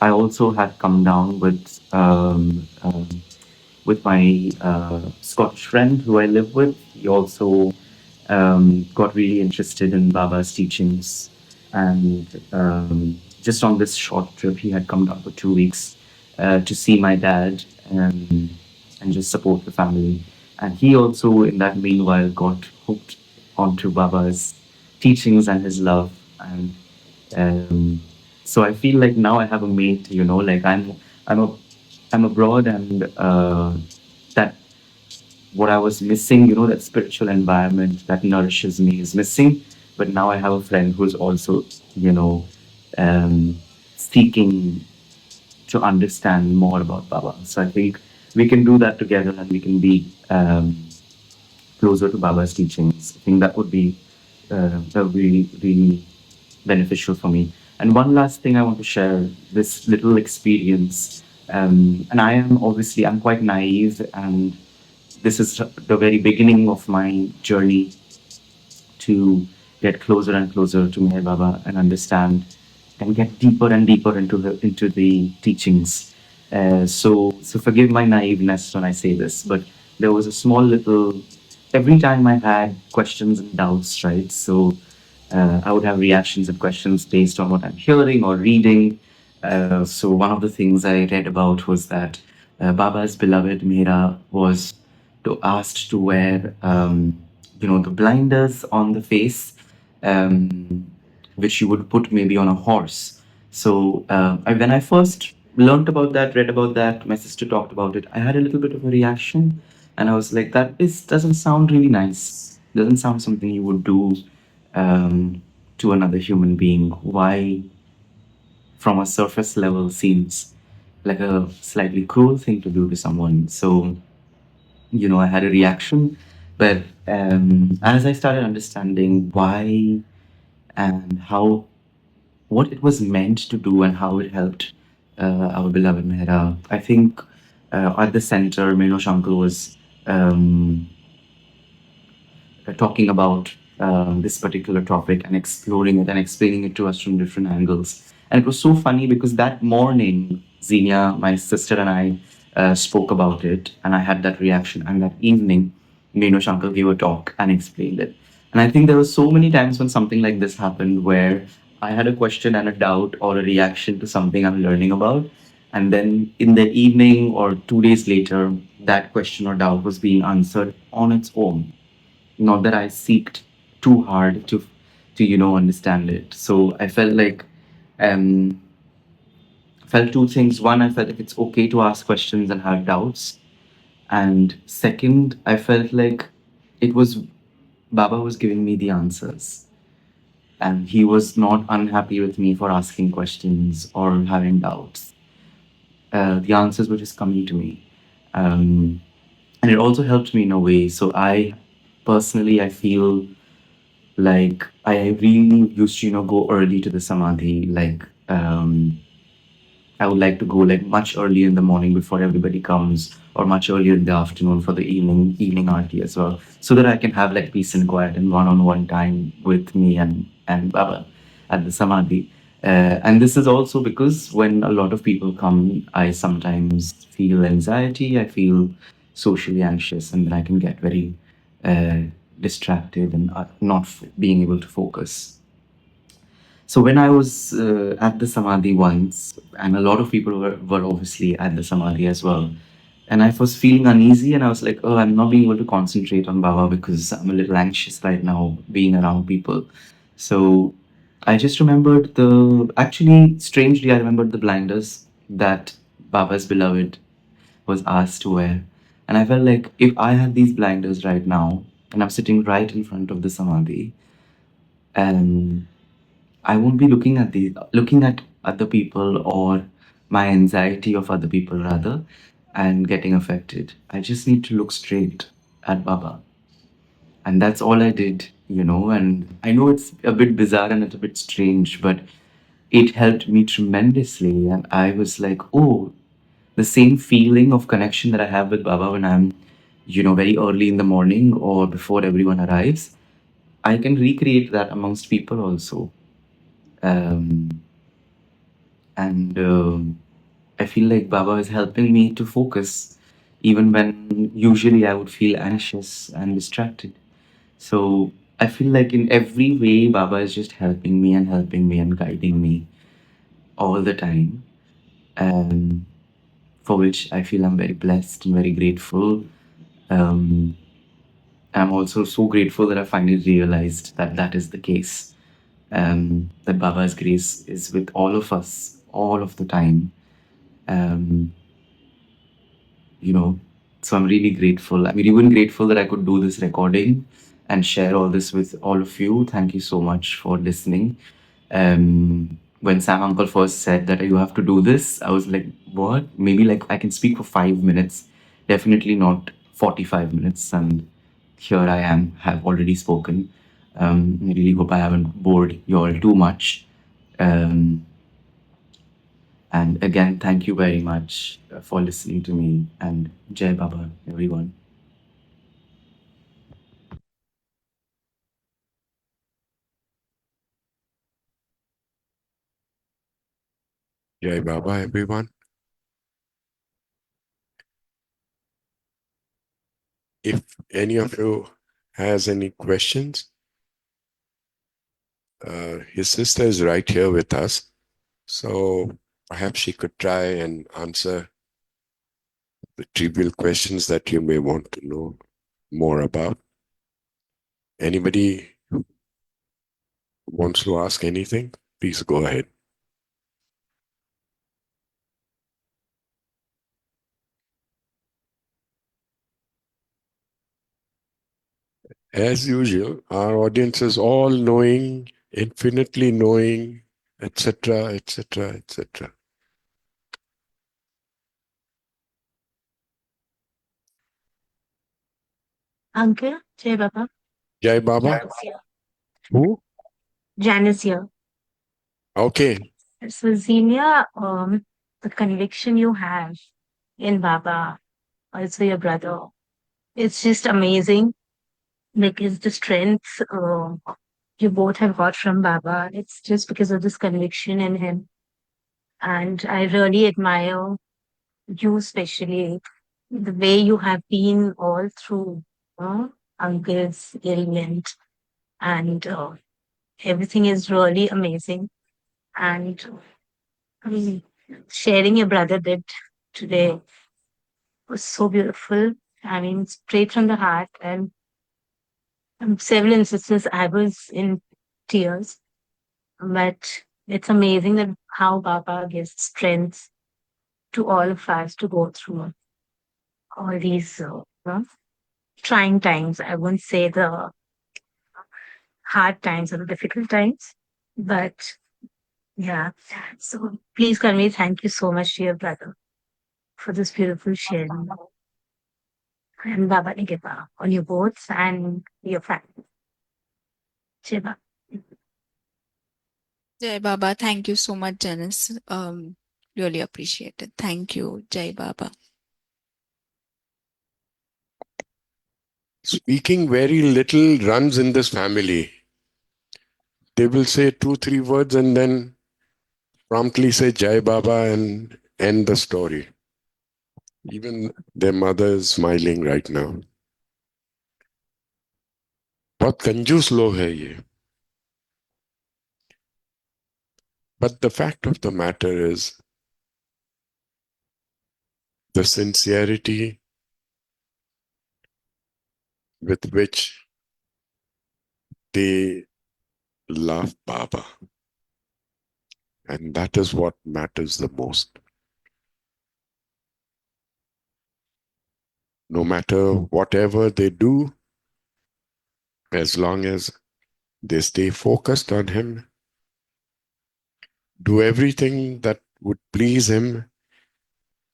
I also had come down with my Scottish friend who I live with. He also got really interested in Baba's teachings, and just on this short trip, he had come down for 2 weeks to see my dad, and just support the family. And he also, in that meanwhile, got hooked onto Baba's teachings and his love. And Um, so I feel like now I have a mate, like I'm a, I'm abroad, and that what I was missing, that spiritual environment that nourishes me is missing. But now I have a friend who's also, you know, um, seeking to understand more about Baba. So I think we can do that together, and we can be closer to Baba's teachings. I think that would be really beneficial for me. And one last thing I want to share, this little experience. And I'm quite naive, and this is the very beginning of my journey to get closer and closer to Meher Baba and understand and get deeper and deeper into the teachings. So forgive my naiveness when I say this, but there was a small little. Every time I had questions and doubts, right? So I would have reactions and questions based on what I'm hearing or reading. So one of the things I read about was that Baba's beloved Mira was asked to wear, the blinders on the face, um, which you would put maybe on a horse. So when I first learned about that, read about that, my sister talked about it, I had a little bit of a reaction, and I was like, doesn't sound really nice. Doesn't sound something you would do to another human being. Why, from a surface level, seems like a slightly cruel thing to do to someone. So, I had a reaction. But as I started understanding why and how, what it was meant to do and how it helped our beloved Mehra, I think at the center, Meno Shankar was talking about this particular topic and exploring it and explaining it to us from different angles. And it was so funny because that morning, Xenia, my sister, and I spoke about it, and I had that reaction. And that evening, Meno Shankar gave a talk and explained it. And I think there were so many times when something like this happened where I had a question and a doubt or a reaction to something I'm learning about. And then in the evening or 2 days later, that question or doubt was being answered on its own, not that I seeked too hard to understand it. So I felt like um felt two things. One, I felt like it's okay to ask questions and have doubts. And second, I felt like it was Baba was giving me the answers. And he was not unhappy with me for asking questions or having doubts. The answers were just coming to me. Um, and it also helped me in a way. So I feel like I really used to, go early to the samadhi. Like I would like to go like much early in the morning before everybody comes, or much earlier in the afternoon for the evening aarti as well, so that I can have like peace and quiet and one-on-one time with me and Baba at the samadhi. And this is also because when a lot of people come, I sometimes feel anxiety. I feel socially anxious, and then I can get very uh, distracted and not being able to focus. So when I was at the samadhi once, and a lot of people were obviously at the samadhi as well, and I was feeling uneasy, and I was like, oh, I'm not being able to concentrate on Baba because I'm a little anxious right now being around people. So I just remembered actually, strangely, I remembered the blinders that Baba's beloved was asked to wear. And I felt like if I had these blinders right now, and I'm sitting right in front of the samadhi, and I won't be looking at other people or my anxiety of other people rather and getting affected. I just need to look straight at Baba. And that's all I did. And I know it's a bit bizarre and it's a bit strange, but it helped me tremendously. And I was like, oh, the same feeling of connection that I have with Baba when I'm very early in the morning or before everyone arrives, I can recreate that amongst people also. Um, and I feel like Baba is helping me to focus even when usually I would feel anxious and distracted. So I feel like in every way Baba is just helping me and guiding me all the time, um, for which I feel I'm very blessed and very grateful. um, I'm also so grateful that I finally realized that that is the case. that Baba's grace is with all of us all of the time. Um, you know, so I'm really grateful. I'm even grateful that I could do this recording and share all this with all of you. Thank you so much for listening. When Sam Uncle first said that you have to do this, I was like, what? Maybe like I can speak for 5 minutes, definitely not 45 minutes. And here I am, have already spoken. I really hope I haven't bored you all too much. Um, and again, thank you very much for listening to me. And Jai Baba, everyone. Jai Baba, everyone. If any of you has any questions, his sister is right here with us. So perhaps she could try and answer the trivial questions that you may want to know more about. Anybody wants to ask anything, please go ahead. As usual, our audience is all knowing, infinitely knowing, etc., etc., etc. Uncle, Jai Baba. Jai Baba? Janice here. Who? Janice here. Okay. So, Xenia, the conviction you have in Baba, also your brother, it's just amazing because the strength you both have got from Baba, it's just because of this conviction in him. And I really admire you, especially the way you have been all through Uncle's ailment, and everything is really amazing. And mm, sharing your brother did today was so beautiful. I mean, straight from the heart. And several instances I was in tears, but it's amazing that how Baba gives strength to all of us to go through all these trying times. I won't say the hard times or the difficult times, but yeah. So please, Karmi, thank you so much to your brother for this beautiful sharing. And Baba Nigepa on your boards and your family. Shiva. Jai Baba, thank you so much, Janice. Really appreciate it. Thank you, Jai Baba. Speaking very little runs in this family. They will say 2, 3 words and then promptly say Jai Baba and end the story. Even their mother is smiling right now. बहुत कंजूस लोग है ये. But the fact of the matter is the sincerity with which they love Baba. And that is what matters the most. No matter whatever they do, as long as they stay focused on him, do everything that would please him,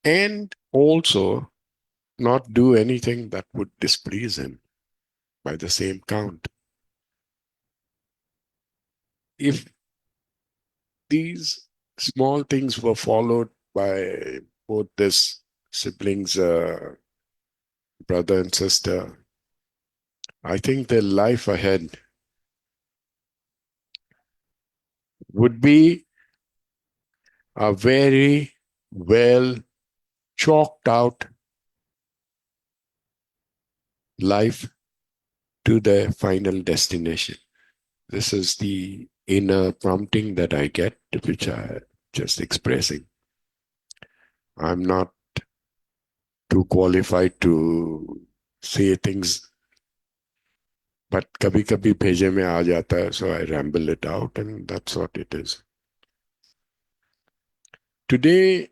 and also not do anything that would displease him by the same count. If these small things were followed by both this siblings, brother and sister, I think their life ahead would be a very well chalked out life to their final destination. This is the inner prompting that I get, which I'm just expressing. I'm not too qualified to say things but कभी कभी भेजे में आ जाता है, so I ramble it out, and that's what it is. Today,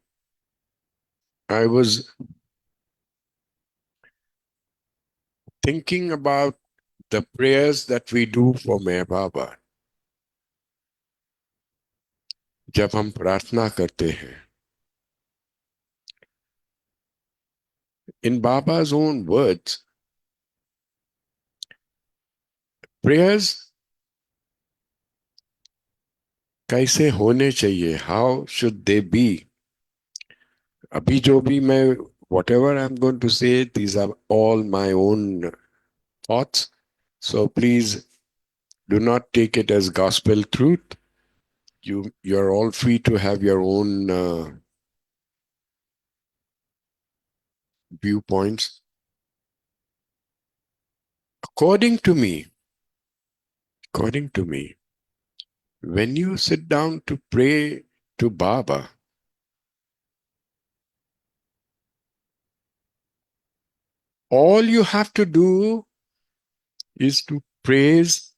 I was thinking about the prayers that we do for Meher Baba. जब हम प्रार्थना करते हैं, in Baba's own words, prayers कैसे होने चाहिए, how should they be? अभी जो भी मैं, whatever I'm going to say, these are all my own thoughts. So please do not take it as gospel truth. You're all free to have your own viewpoints. According to me, when you sit down to pray to Baba, all you have to do is to praise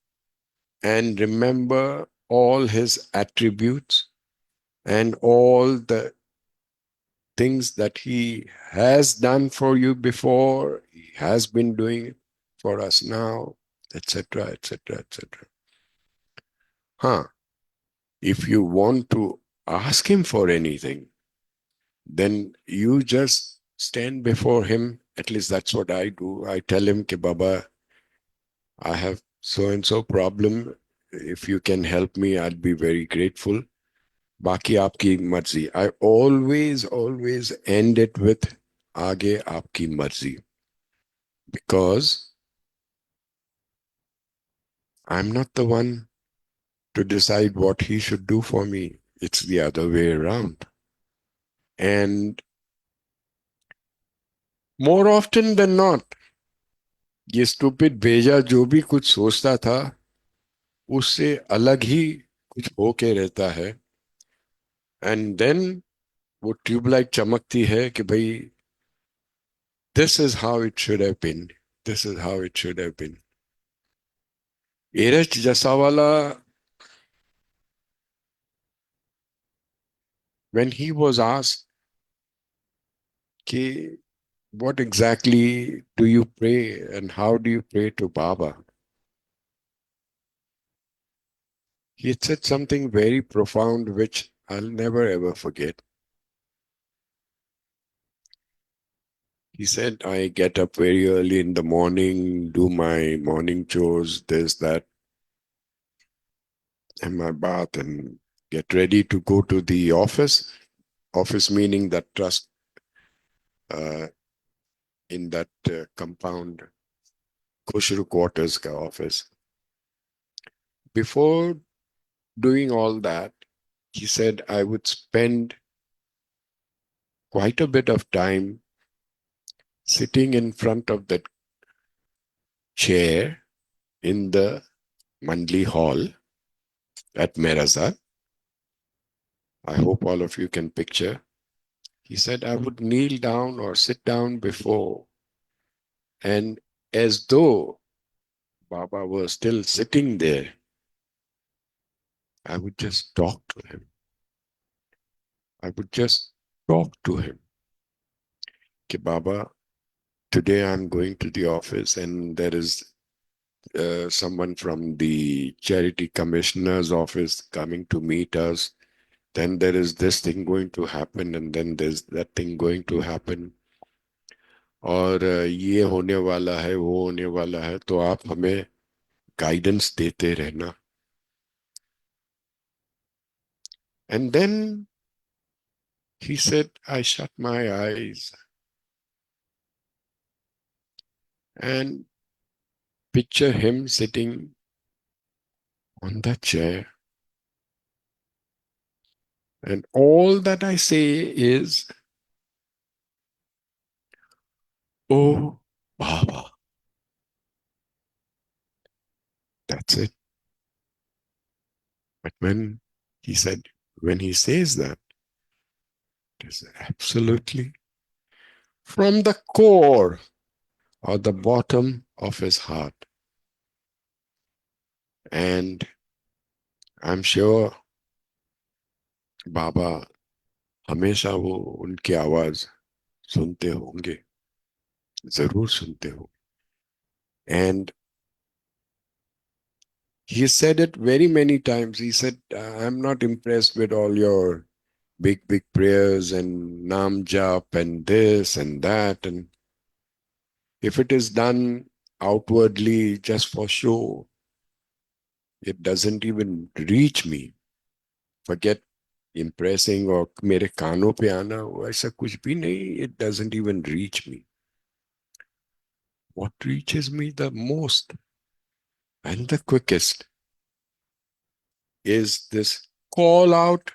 and remember all his attributes and all the things that he has done for you before, he has been doing for us now, etc., etc., etc. Huh. If you want to ask him for anything, then you just stand before him. At least that's what I do. I tell him, Ki Baba, I have so and so problem. If you can help me, I'd be very grateful. Baki aapki marzi. I always end it with Aage aapki marzi. Because I'm not the one to decide what he should do for me. It's the other way around. And more often than not, ये stupid भेजा जो भी कुछ सोचता था उससे अलग ही कुछ होके रहता है. एंड देन वो ट्यूबलाइट चमकती है कि भाई this is how it should have been, this is how it should have been. Eruch Jessawala, when he was asked कि what exactly do you pray and how do you pray to Baba, he said something very profound which I'll never ever forget. He said, I get up very early in the morning, do my morning chores, this, that, and my bath, and get ready to go to the office. Office meaning that trust uh, in that compound, Kushru quarters ka office. Before doing all that, he said, I would spend quite a bit of time sitting in front of that chair in the Mandli Hall at Merazat. I hope all of you can picture. He said, I would kneel down or sit down before, and as though Baba was still sitting there, I would just talk to him. I would just talk to him. Ki Baba, today I'm going to the office and there is someone from the charity commissioner's office coming to meet us. Then there is this thing going to happen, and then there's that thing going to happen. और ये होने वाला है, वो होने वाला है, तो आप हमें गाइडेंस देते रहना. And then he said, I shut my eyes and picture him sitting on that chair. And all that I say is, oh, Baba. That's it. But when he said, when he says that, it is absolutely from the core or the bottom of his heart. And I'm sure बाबा हमेशा वो उनकी आवाज सुनते होंगे, जरूर सुनते हो. And he said it very many times. He said, I'm not impressed with all your big prayers and Nam Jap and this and that. And if it is done outwardly just for show, it doesn't even reach me. Forget impressing or मेरे कानों पे आना, वो ऐसा कुछ भी नहीं. It doesn't even reach me. What reaches me the most and the quickest is this call out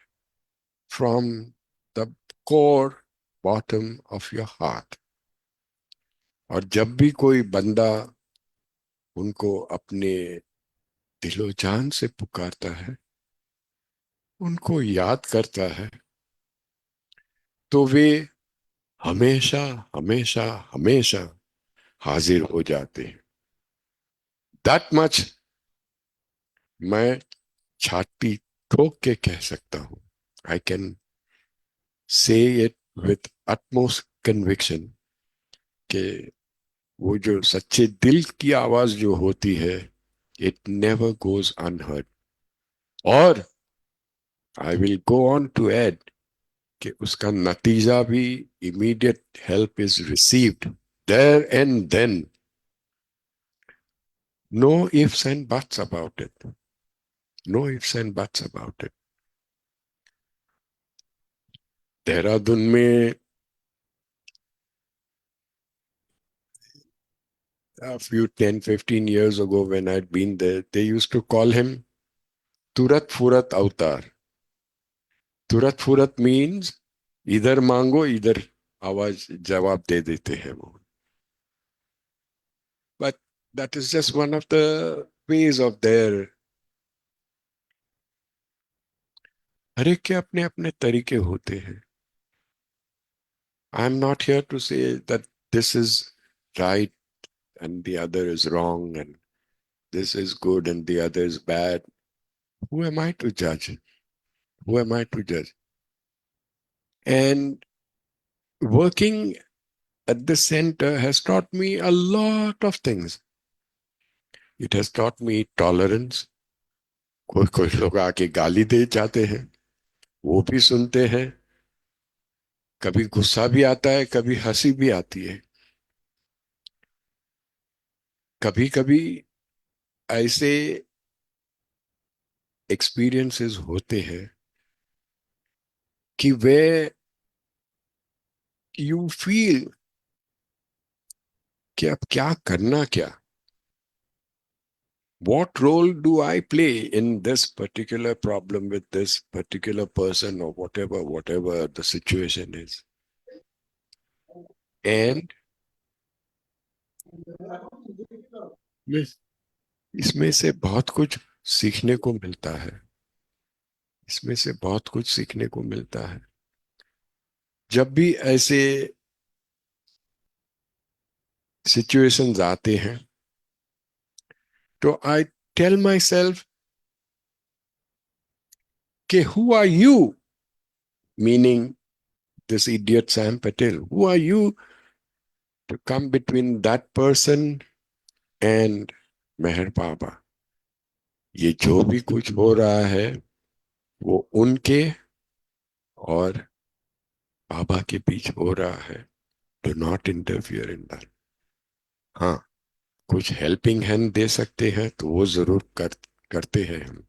from the core bottom of your heart. और जब भी कोई बंदा उनको अपने दिलो जान से पुकारता है, उनको याद करता है, तो वे हमेशा हमेशा हमेशा हाजिर हो जाते हैं. दैट मच मैं छाती ठोक के कह सकता हूं. I can say it with utmost conviction कि वो जो सच्चे दिल की आवाज जो होती है, इट नेवर गोज अनहर्ड. और I will go on to add कि उसका नतीजा भी immediate help is received there and then. No ifs and buts about it. No ifs and buts about it. Dehradun में a few 10-15 years ago when I'd been there, they used to call him Turat Furat Avtar. तुरत फुरत means इधर मांगो इधर आवाज जवाब दे देते हैं वो. But that is just one of the ways of their. हर एक के अपने अपने तरीके होते हैं. I am not here to say that this is right and the other is wrong and this is good and the other is bad. Who am I to जज? Who am I to जज? And working at the center has taught me a lot of things. It has taught me tolerance. कोई कोई लोग आके गाली दे जाते हैं, वो भी सुनते हैं. कभी गुस्सा भी आता है, कभी हंसी भी आती है. कभी कभी ऐसे एक्सपीरियंसेस होते हैं कि वे यू फील कि अब क्या करना क्या. What role do I play in this particular problem with this particular person or whatever the situation is? And इसमें से बहुत कुछ सीखने को मिलता है. इसमें से बहुत कुछ सीखने को मिलता है. जब भी ऐसे सिचुएशंस आते हैं तो आई टेल माई सेल्फ कि who are you, meaning this idiot Sam Patel, who are you to come between that person and Meher Baba. ये जो भी कुछ हो रहा है वो उनके और बाबा के बीच हो रहा है. Do not interfere in that. हाँ, कुछ हेल्पिंग हैंड दे सकते हैं तो वो जरूर करते हैं हम.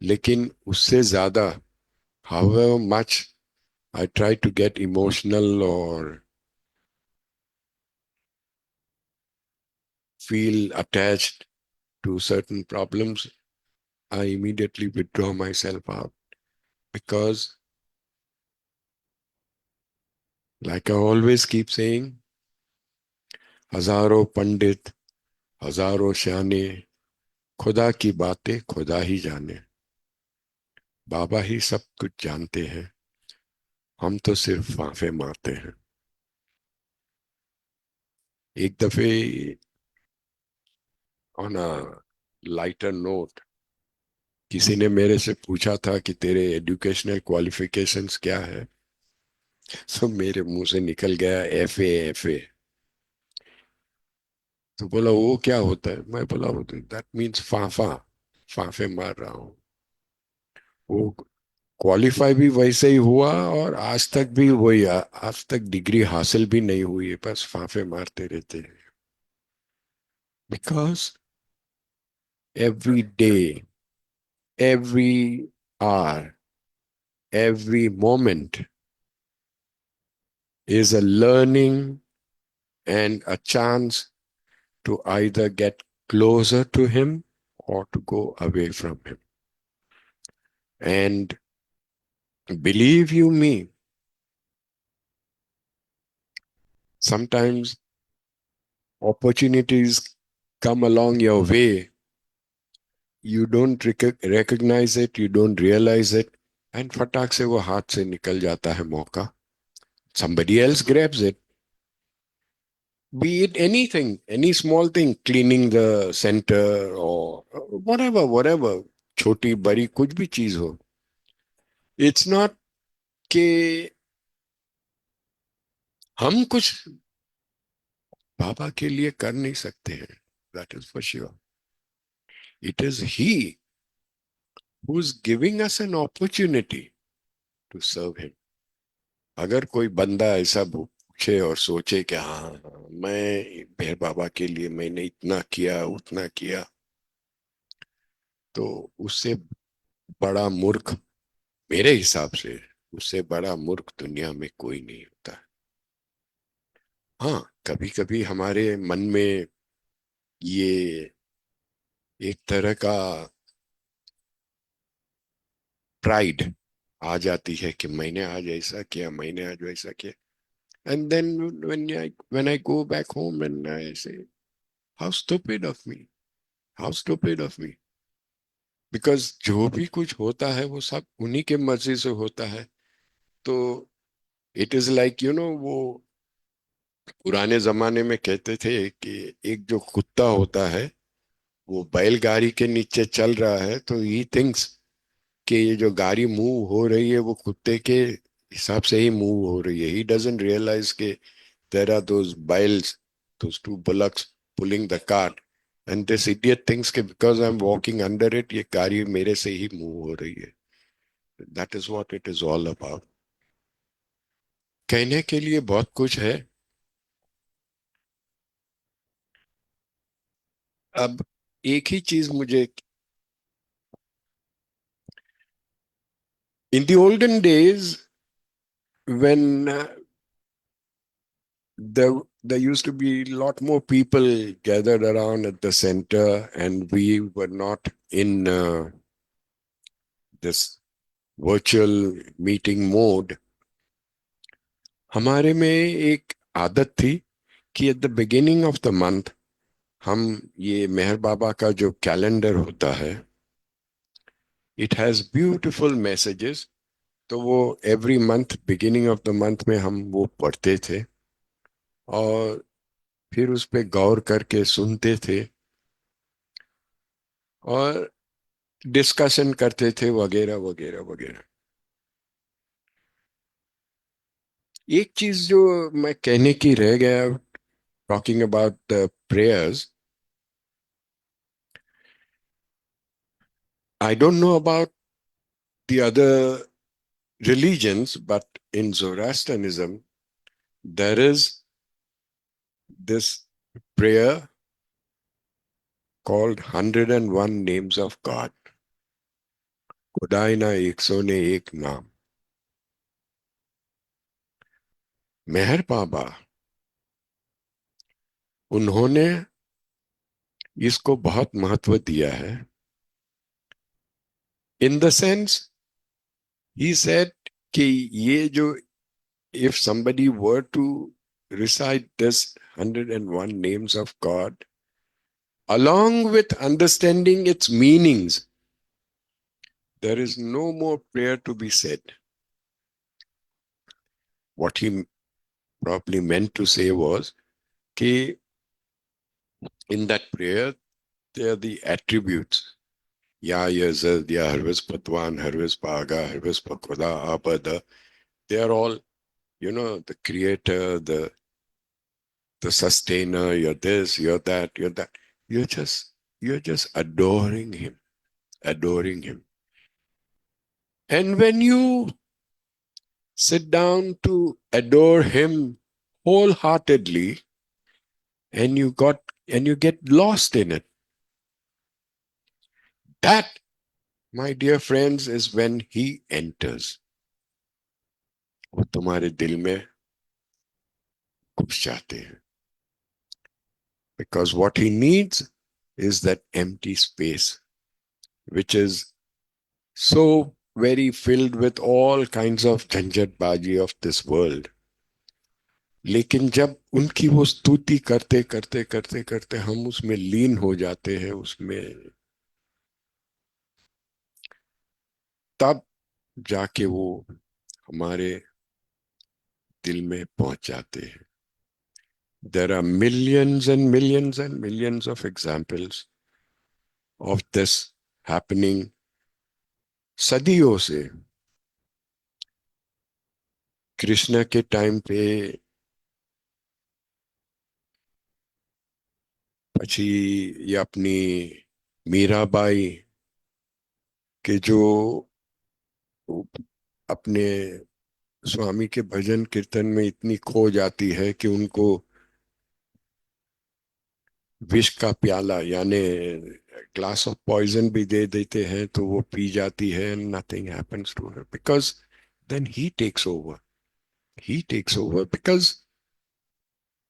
लेकिन उससे ज्यादा however much I try to get emotional or feel attached to certain problems, I immediately withdraw myself out. Because like I always keep saying, हजारों पंडित, हजारों शाने, खुदा की बातें खुदा ही जाने. बाबा ही सब कुछ जानते हैं, हम तो सिर्फ फाफे मारते हैं. एक दफे on a lighter note, किसी ने मेरे से पूछा था कि तेरे एजुकेशनल क्वालिफिकेशंस क्या है, तो मेरे मुंह से निकल गया एफए एफए। तो बोला वो क्या होता है? मैं बोला वो दैट मीन्स फाफा, फाफे मार रहा हूँ। वो क्वालिफाई भी वैसे ही हुआ और आज तक भी वही, आज तक डिग्री हासिल भी नहीं हुई है, बस फाफे मारते रहते हैं। Because every day, every hour, every moment is a learning and a chance to either get closer to Him or to go away from Him. And believe you me, sometimes opportunities come along your way, you don't recognize it, you don't realize it, and फटाक से वो हाथ से निकल जाता है मौका. Somebody else grabs it. Be it anything, any small thing, cleaning the center or whatever, छोटी बड़ी कुछ भी चीज हो. It's not कि हम कुछ बाबा के लिए कर नहीं सकते हैं. That is for sure. It is He who's giving us an opportunity to serve Him. अगर कोई बंदा ऐसा पूछे और सोचे कि हाँ मैं मेहर बाबा के लिए मैंने इतना किया उतना किया, तो उससे बड़ा मूर्ख, मेरे हिसाब से उससे बड़ा मूर्ख दुनिया में कोई नहीं होता. हाँ, कभी कभी हमारे मन में ये एक तरह का प्राइड आ जाती है कि मैंने आज ऐसा किया, मैंने आज वैसा किया. And then when I go back home and I say how stupid of me, how stupid of me. Because जो भी कुछ होता है वो सब उन्हीं के मर्जी से होता है. तो इट इज लाइक वो पुराने जमाने में कहते थे कि एक जो कुत्ता होता है वो बैलगाड़ी के नीचे चल रहा है, तो ही थिंक्स कि ये जो गाड़ी मूव हो रही है वो कुत्ते के हिसाब से ही मूव हो रही है. ही डजंट रियलाइज के there are those bulls, those two bullocks pulling the cart, and this idiot thinks कि because I am walking under it ये गाड़ी मेरे से ही मूव हो रही है. That is what it is all about. कहने के लिए बहुत कुछ है. अब एक ही चीज मुझे, in the olden days when there used to be a lot more people gathered around at the center and we were not in this virtual meeting mode, हमारे में एक आदत थी कि at the beginning of the month हम ये मेहर बाबा का जो कैलेंडर होता है, it has beautiful messages. तो वो every month beginning of the month में हम वो पढ़ते थे और फिर उस पे गौर करके सुनते थे और डिस्कशन करते थे वगैरह वगैरह वगैरह. एक चीज जो मैं कहने की रह गया, talking about the prayers, I don't know about the other religions, but in Zoroastrianism there is this prayer called 101 names of God. खुदाई ना 101 नाम. मेहर बाबा उन्होंने इसको बहुत महत्व दिया है. In the sense he said कि ये जो if somebody were to recite this 101 names of God along with understanding its meanings, there is no more prayer to be said. What he probably meant to say was कि in that prayer they are the attributes. Ya Yazid, Ya Harvis Patwan, Harvis Paga, Harvis Pakoda, Abada. They are all, the creator, the sustainer, you're this, you're that, you're that. You're just you're just adoring him, adoring him. And when you sit down to adore him wholeheartedly, and you get lost in it, that, my dear friends, is when he enters. वो तुम्हारे दिल में घुस जाते हैं. Because what he needs is that empty space, which is so very filled with all kinds of झंझटबाजी of this world. लेकिन जब उनकी वो स्तुति करते करते करते करते हम उसमें लीन हो जाते हैं, उसमें, तब जाके वो हमारे दिल में पहुंच जाते हैं. There are millions and millions and millions of examples of this happening सदियों से. कृष्ण के टाइम पे, પછી ये अपनी मीराबाई के जो अपने स्वामी के भजन कीर्तन में इतनी खो जाती है कि उनको विष का प्याला यानी ग्लास ऑफ पॉइजन भी दे देते हैं तो वो पी जाती है. Nothing happens to her because then he takes over because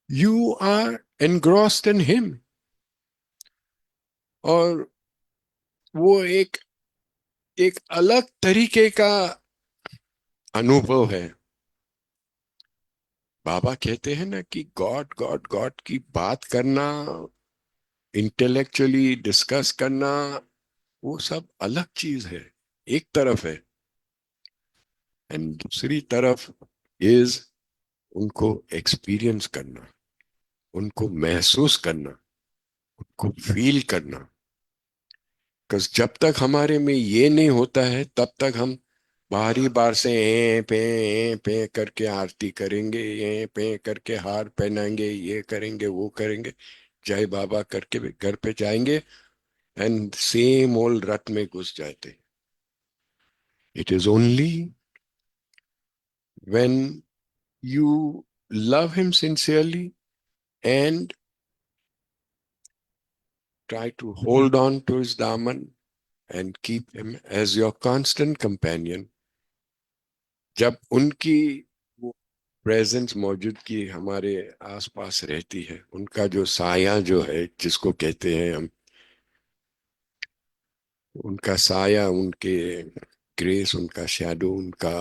you are engrossed in him. और वो एक अलग तरीके का अनुभव है. बाबा कहते हैं ना कि गॉड गॉड गॉड की बात करना, इंटेलेक्चुअली डिस्कस करना, वो सब अलग चीज है, एक तरफ है. एंड दूसरी तरफ इज उनको एक्सपीरियंस करना, उनको महसूस करना, उनको फील करना. बिकॉज जब तक हमारे में ये नहीं होता है तब तक हम बाहरी बार से ए पे करके आरती करेंगे, ए पे करके हार पहनाएंगे, ये करेंगे वो करेंगे, जय बाबा करके घर पे जाएंगे एंड सेम ओल्ड रट में घुस जाते. It is only when you love him sincerely and try to hold on to his daman and keep him as your constant companion. जब उनकी वो प्रेजेंस मौजूदगी हमारे आसपास रहती है, उनका जो साया जो है जिसको कहते हैं हम, उनका साया, उनके ग्रेस, उनका शैडो, उनका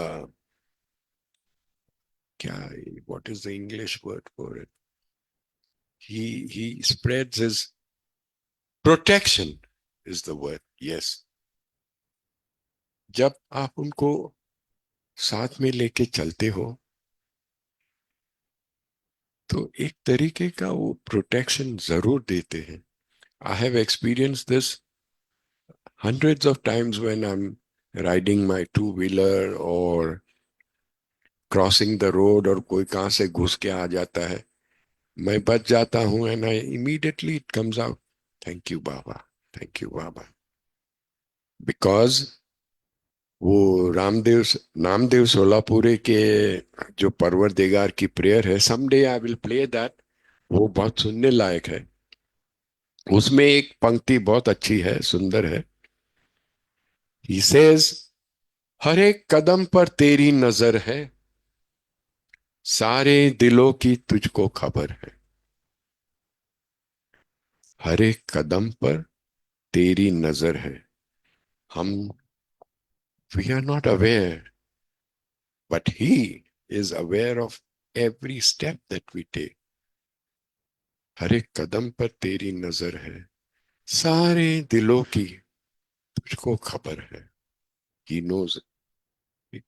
क्या, what is the English word for it, he spreads his protection is the word. Yes. जब आप उनको साथ में लेके चलते हो तो एक तरीके का वो प्रोटेक्शन जरूर देते हैं. I have experienced this hundreds of times when I'm riding my two-wheeler or crossing the road और कोई कहाँ से घुस के आ जाता है, मैं बच जाता हूँ and I immediately it comes out, thank you Baba, thank you Baba. Because वो नामदेव सोलापुरे के जो परवरदिगार की प्रेयर है, someday I will play that, वो बहुत सुनने लायक है. उसमें एक पंक्ति बहुत अच्छी है, सुंदर है. ही सेज, हर एक कदम पर तेरी नजर है, सारे दिलों की तुझको खबर है. हर एक कदम पर तेरी नजर है. हम we are not aware but he is aware of every step that we take. हर एक कदम पर तेरी नजर है, सारे दिलों की तुझको खबर है. ही नोज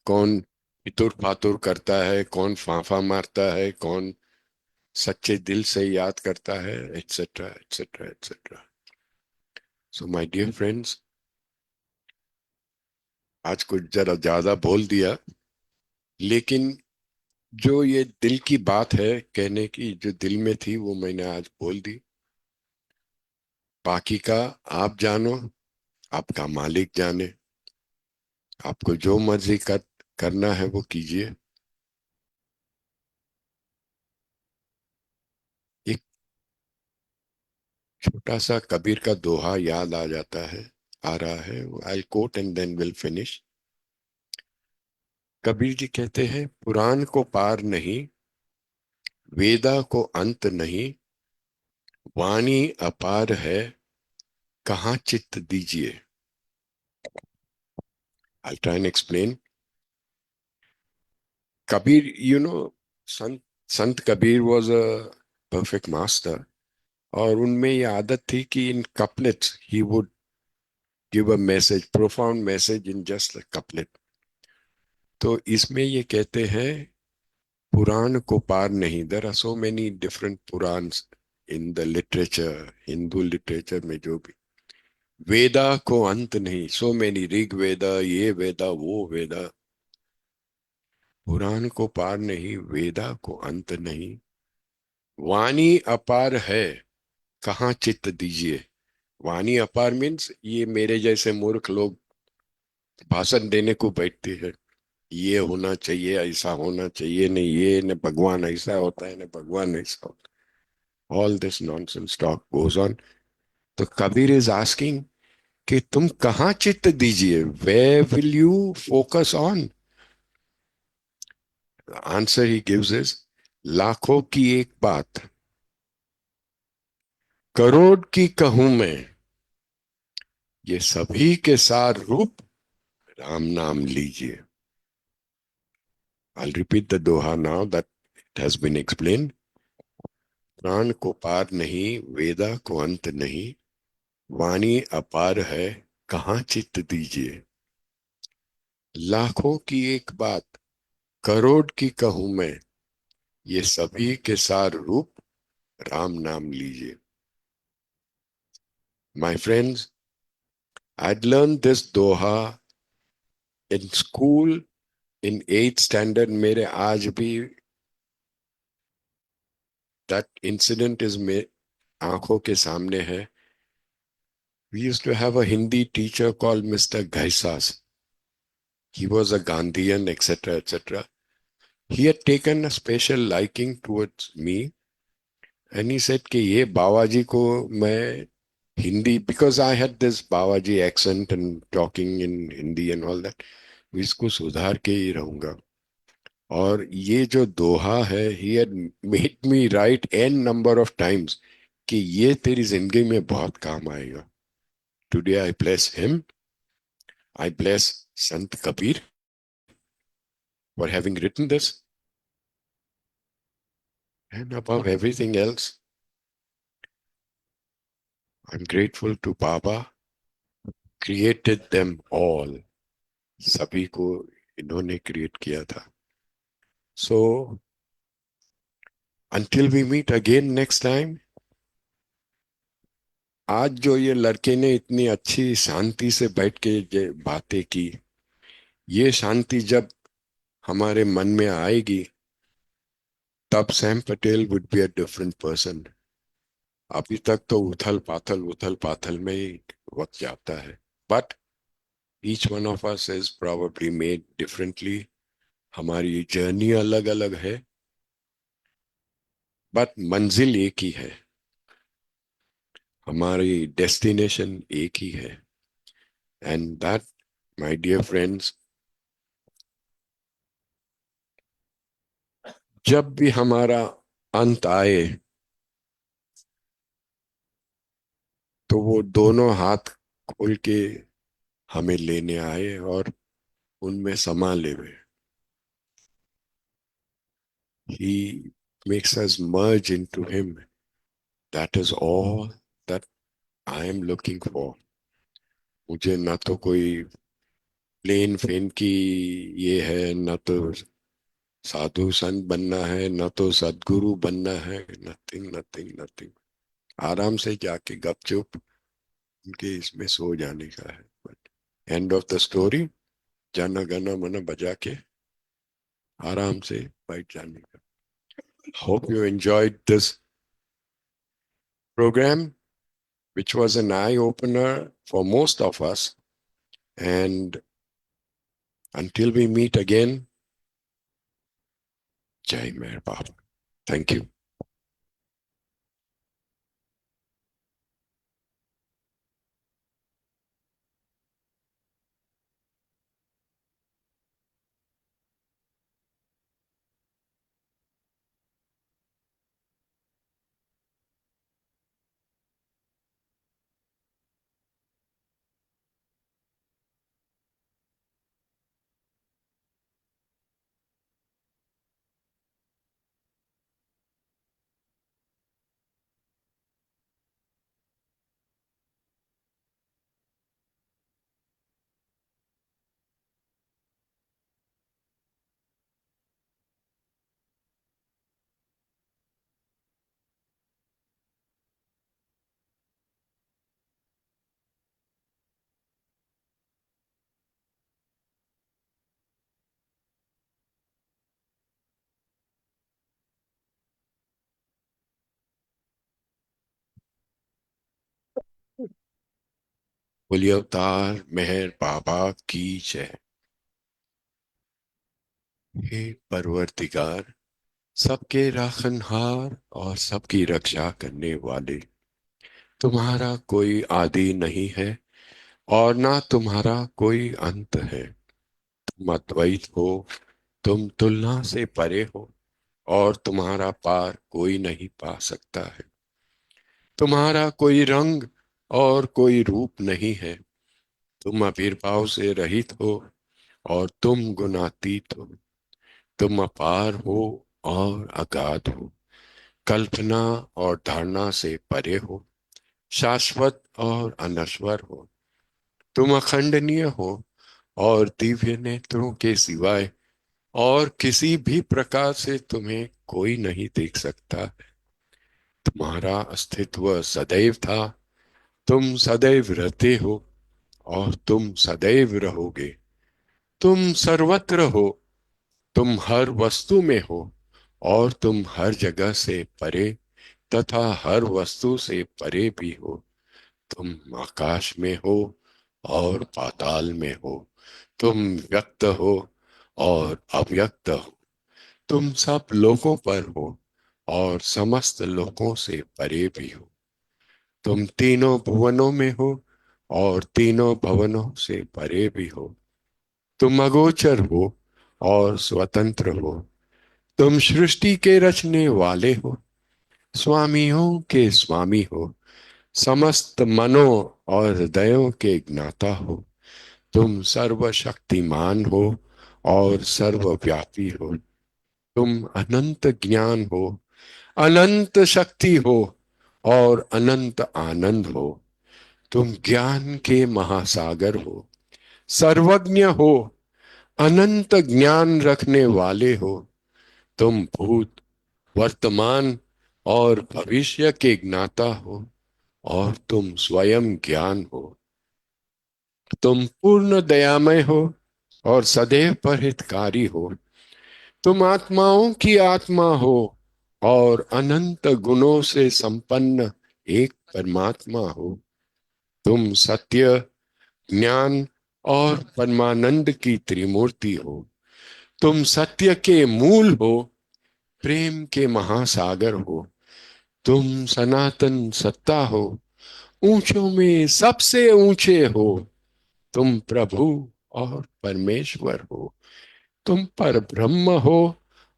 कौन इतुर फातुर करता है, कौन फांफा मारता है, कौन सच्चे दिल से याद करता है, etcetera etcetera etcetera. So my dear friends, आज कुछ जरा ज्यादा बोल दिया, लेकिन जो ये दिल की बात है कहने की, जो दिल में थी वो मैंने आज बोल दी। बाकी का आप जानो, आपका मालिक जाने। आपको जो मर्जी करना है वो कीजिए। एक छोटा सा कबीर का दोहा याद आ जाता है, आ रहा है। I quote and then will finish. Kabir ji कहते हैं, पुराण को पार नहीं, वेदा को अंत नहीं, वाणी अपार है, कहाँ चित्त दीजिए। I try and explain. Kabir, Sant Sant Kabir was a perfect master, और उनमें ये आदत थी कि in couplets he would give a message, profound message in just a couplet. तो इसमें ये कहते हैं, पुराण को पार नहीं। There are so many different Puranas in the literature, Hindu literature में जो भी। वेदा को अंत नहीं, सो मेनी, ऋग वेदा, ये वेदा, वो वेदा। पुराण को पार नहीं, वेदा को अंत नहीं, वाणी अपार है, कहाँ चित्त दीजिए। वाणी अपार मीन्स ये मेरे जैसे मूर्ख लोग भाषण देने को बैठते हैं, ये होना चाहिए, ऐसा होना चाहिए, नहीं ये न भगवान ऐसा होता है, न भगवान ऐसा होता है। All this nonsense talk goes on. तो कबीर इज आस्किंग कि तुम कहाँ चित्त दीजिए, where will you focus on. Answer he gives is, लाखों की एक बात, करोड़ की कहूं मैं, ये सभी के सार रूप, राम नाम लीजिए। I'll repeat the doha now that it has been explained. प्राण को पार नहीं, वेदा को अंत नहीं, वाणी अपार है, कहाँ चित्त दीजिए। लाखों की एक बात, करोड़ की कहूं मैं, ये सभी के सार रूप, राम नाम लीजिए। My friends, I'd learned this doha in school in 8th standard. मेरे आज भी that incident is में आंखों के सामने है। We used to have a Hindi teacher called Mr. Ghaisas. He was a Gandhian, etc., etc. He had taken a special liking towards me, and he said कि ये बावाजी को मैं Hindi, because I had this Bawaji accent and talking in Hindi and all that, इसको सुधार के ही रहूंगा। और ये जो दोहा है, he had made me write n number of times कि ये तेरी जिंदगी में बहुत काम आएगा। Today I bless him. I bless Sant Kabir for having written this. And above everything else, I'm grateful to Baba, created them all. सभी को इन्होंने क्रिएट किया था। So, until we meet again next time, आज जो ये लड़के ने इतनी अच्छी शांति से बैठ के ये बातें की, ये शांति जब हमारे मन में आएगी, तब Sam Patel would be a different person. अभी तक तो उथल पाथल में ही वक्त जाता है। But each one of us is probably made differently. हमारी जर्नी अलग अलग है, बट मंजिल एक ही है, हमारी डेस्टिनेशन एक ही है। And that, my dear friends, जब भी हमारा अंत आए, तो वो दोनों हाथ खोल के हमें लेने आए और उनमें समा लेवे। He makes us merge into him. That is all that I am looking for. मुझे ना तो कोई प्लेन फेन की ये है, ना तो साधु संत बनना है, ना तो सदगुरु बनना है। Nothing nothing nothing. आराम से जाके गपचुप उनके इसमें सो जाने का है, but end of the story Jana Gana मन बजा के आराम से बैठ जाने का. Hope you enjoyed this program, which was an eye opener for most of us. And until we meet again, Jai Mehr Baba. Thank you. बोलिए अवतार मेहर बाबा की जय. हे परवरदिगार, सबके राखनहार और सबकी रक्षा करने वाले, तुम्हारा कोई आदि नहीं है और ना तुम्हारा कोई अंत है. तुम अद्वैत हो, तुम तुलना से परे हो और तुम्हारा पार कोई नहीं पा सकता है. तुम्हारा कोई रंग और कोई रूप नहीं है. तुम आविर्भाव से रहित हो और तुम गुणातीत हो. तुम अपार हो और अगाध हो, कल्पना और धारणा से परे हो, शाश्वत और अनश्वर हो. तुम अखंडनीय हो और दिव्य नेत्रों के सिवाय और किसी भी प्रकार से तुम्हें कोई नहीं देख सकता. तुम्हारा अस्तित्व सदैव था, तुम सदैव रहते हो और तुम सदैव रहोगे. तुम सर्वत्र हो, तुम हर वस्तु में हो और तुम हर जगह से परे तथा हर वस्तु से परे भी हो. तुम आकाश में हो और पाताल में हो. तुम व्यक्त हो और अव्यक्त हो. तुम सब लोगों पर हो और समस्त लोगों से परे भी हो. तुम तीनों भुवनों में हो और तीनों भवनों से परे भी हो. तुम अगोचर हो और स्वतंत्र हो. तुम सृष्टि के रचने वाले हो, स्वामियों के स्वामी हो, समस्त मनों और हृदयों के ज्ञाता हो. तुम सर्वशक्तिमान हो और सर्वव्यापी हो. तुम अनंत ज्ञान हो, अनंत शक्ति हो और अनंत आनंद हो. तुम ज्ञान के महासागर हो, सर्वज्ञ हो, अनंत ज्ञान रखने वाले हो. तुम भूत, वर्तमान और भविष्य के ज्ञाता हो और तुम स्वयं ज्ञान हो. तुम पूर्ण दयामय हो और सदैव परहितकारी हो. तुम आत्माओं की आत्मा हो और अनंत गुणों से संपन्न एक परमात्मा हो. तुम सत्य, ज्ञान और परमानंद की त्रिमूर्ति हो. तुम सत्य के मूल हो, प्रेम के महासागर हो. तुम सनातन सत्ता हो, ऊंचों में सबसे ऊंचे हो. तुम प्रभु और परमेश्वर हो. तुम पर ब्रह्म हो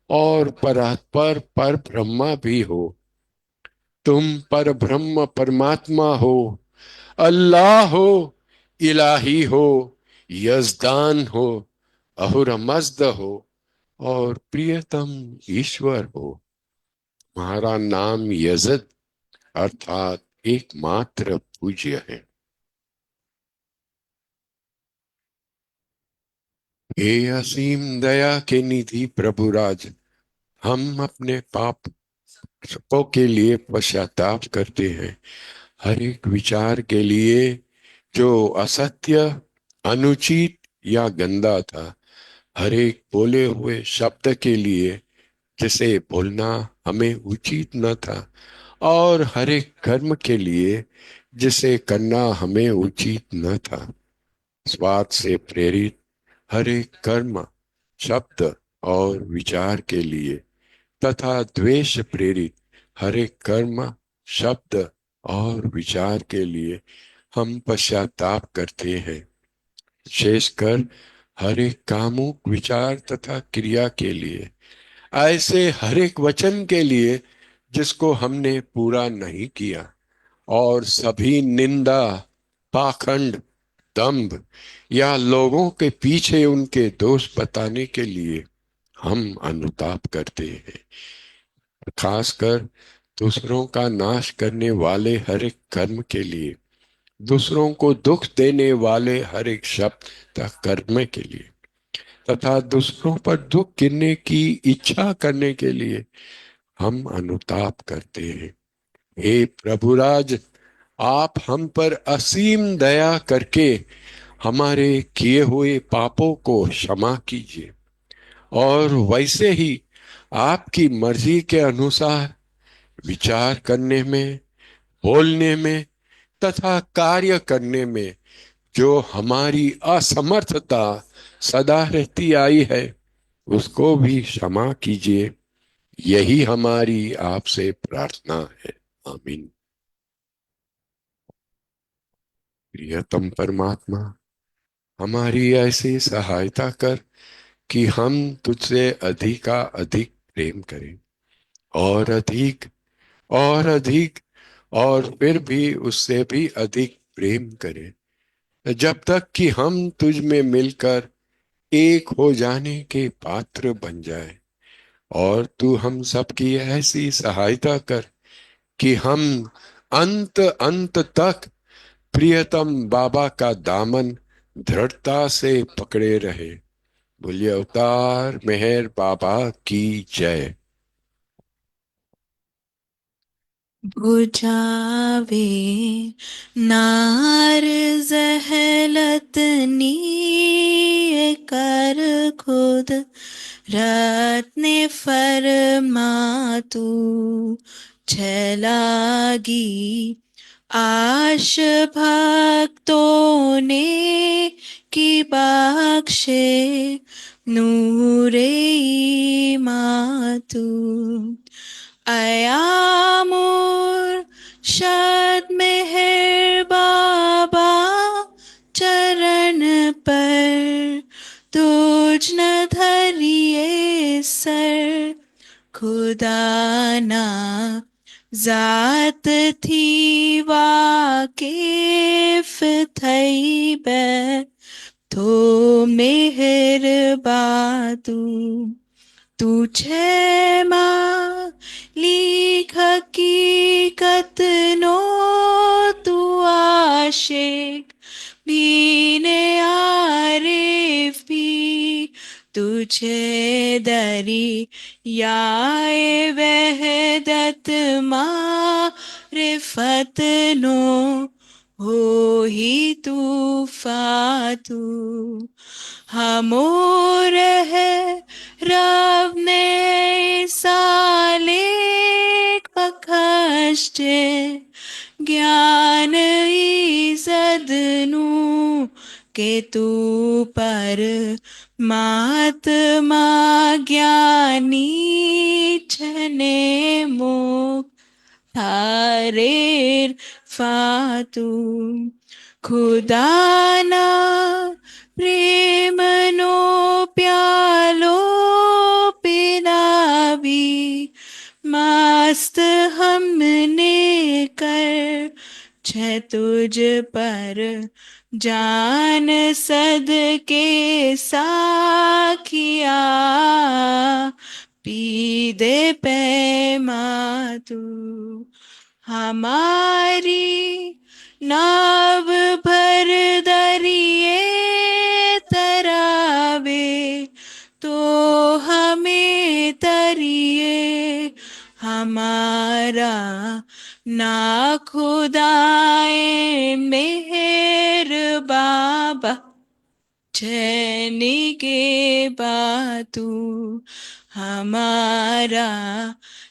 और परात्पर पर ब्रह्मा भी हो. तुम पर ब्रह्म परमात्मा हो, अल्लाह हो, इलाही हो, यजदान हो, अहुरमज्द हो और प्रियतम ईश्वर हो. तुम्हारा नाम यजद अर्थात एकमात्र पूज्य है. हे असीम दया के निधि प्रभुराज, हम अपने पापों के लिए पश्चाताप करते हैं. हर एक विचार के लिए जो असत्य, अनुचित या गंदा था, हर एक बोले हुए शब्द के लिए जिसे बोलना हमें उचित न था, और हर एक कर्म के लिए जिसे करना हमें उचित न था। स्वार्थ से प्रेरित हर एक कर्म, शब्द और विचार के लिए तथा द्वेष प्रेरित हर एक कर्म, शब्द और विचार के लिए हम पश्चाताप करते हैं। विशेषकर हर एक कामुक विचार तथा क्रिया के लिए, ऐसे हर एक वचन के लिए जिसको हमने पूरा नहीं किया, और सभी निंदा, पाखंड, दंभ या लोगों के पीछे उनके दोष बताने के लिए हम अनुताप करते हैं। खासकर दूसरों का नाश करने वाले हर एक कर्म के लिए, दूसरों को दुख देने वाले हर एक शब्द तथा कर्म के लिए, तथा दूसरों पर दुख गिरने की इच्छा करने के लिए हम अनुताप करते हैं। हे प्रभुराज, आप हम पर असीम दया करके हमारे किए हुए पापों को क्षमा कीजिए, और वैसे ही आपकी मर्जी के अनुसार विचार करने में, बोलने में तथा कार्य करने में जो हमारी असमर्थता सदा रहती आई है, उसको भी क्षमा कीजिए। यही हमारी आपसे प्रार्थना है। आमीन। प्रियतम परमात्मा, हमारी ऐसी सहायता कर कि हम तुझसे अधिक प्रेम करें, और अधिक और अधिक, और फिर भी उससे भी अधिक प्रेम करें, जब तक कि हम तुझ में मिलकर एक हो जाने के पात्र बन जाए। और तू हम सबकी ऐसी सहायता कर कि हम अंत अंत तक प्रियतम बाबा का दामन दृढ़ता से पकड़े रहे। बोलिए अवतार मेहर बाबा की जय। बुझावे नार जहलत नी कर खुद रत्ने फरमातू छलागी आश भक्तों ने की बख्शे नूरे मातू अयामुर शद मेहर बाबा चरण पर तुझ न धरिए सर खुदा ना जात थी वाकिफ थई बै तो मेहर बातू तू छे माँ लिख हकीकत नो तू आशिक बीने आरिफ भी तुझे दरी याए वहदत मारिफत नो हो ही तू फातू हमोर है रब ने सालेक बख्शे ज्ञान ईजदनु के तू पर महात्मा ज्ञानी छने मोक थारेर फातू खुदाना प्रेमनो प्यालो पिलावी मस्त हमने कर छे तुझ पर जान सद के साखिया पी दे पैमा तू हमारी नाव भर दरिए तरावे तो हमें तरिए हमारा ना खुदाए मेहर बाबा चैन के बातू हमारा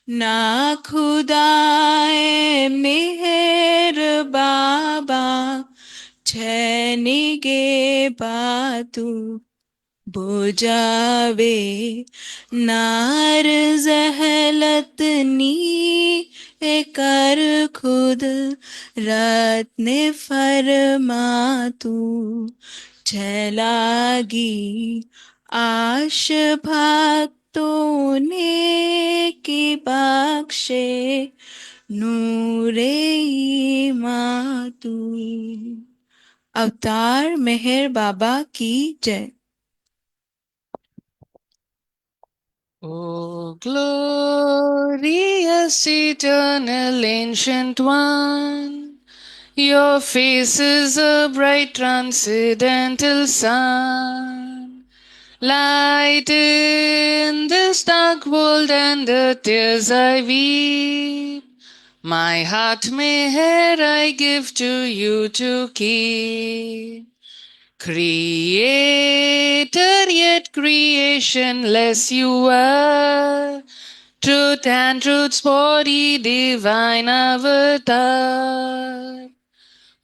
ना खुदाए मेहर बाबा चैन के बातू बुझावे नार जहलत नी कर खुद रत ने फरमा तू चलागी आश भक्तों ने की बख्शे नूरे मातू। अवतार मेहर बाबा की जय। O glorious, eternal, ancient one, your face is a bright, transcendental sun. Light in this dark world, and the tears I weep. My heart meher I give to you to keep. Creator yet creationless you are, truth and truth's body, divine avatar,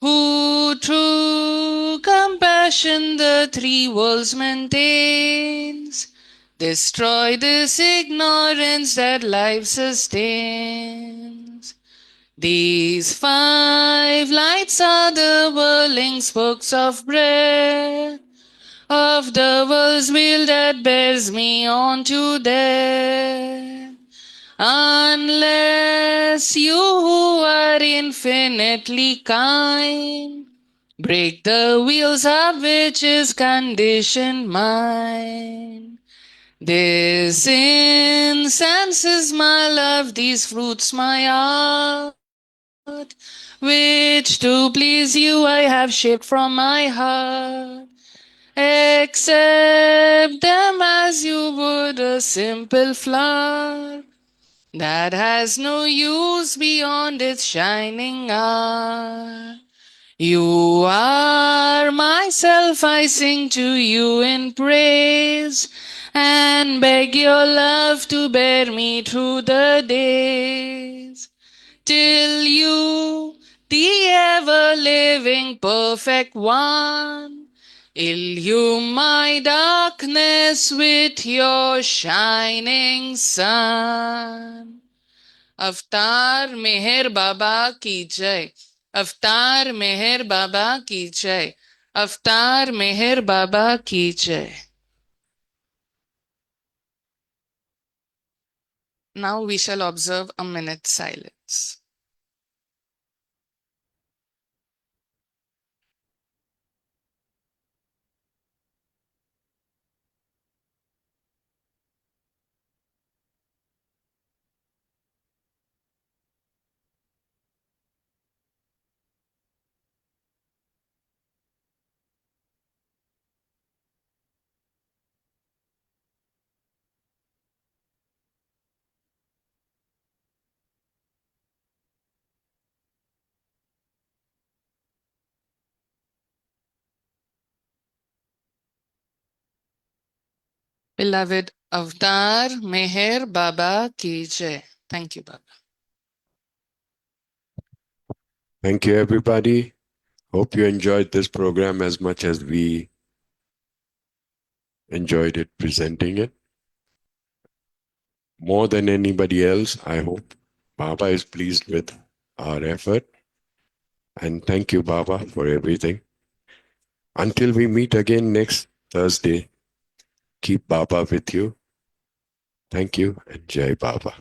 who through compassion the three worlds maintains, destroy this ignorance that life sustains. These five lights are the whirling spokes of breath of the world's wheel that bears me on to death. Unless you who are infinitely kind break the wheels of which is conditioned mind. This incense is my love, these fruits my art, which to please you I have shaped from my heart. Accept them as you would a simple flower that has no use beyond its shining hour. You are myself, I sing to you in praise and beg your love to bear me through the days till you, the ever-living perfect one, illume my darkness with your shining sun. अवतार मेहर बाबा की जय, अवतार मेहर बाबा की जय, अवतार मेहर बाबा की जय. Now we shall observe a minute's silence. Beloved Avtar Meher Baba ki jai. Thank you, Baba. Thank you, everybody. Hope you enjoyed this program as much as we enjoyed it presenting it. More than anybody else, I hope Baba is pleased with our effort. And thank you, Baba, for everything. Until we meet again next Thursday, keep Baba with you. Thank you and Jai Baba.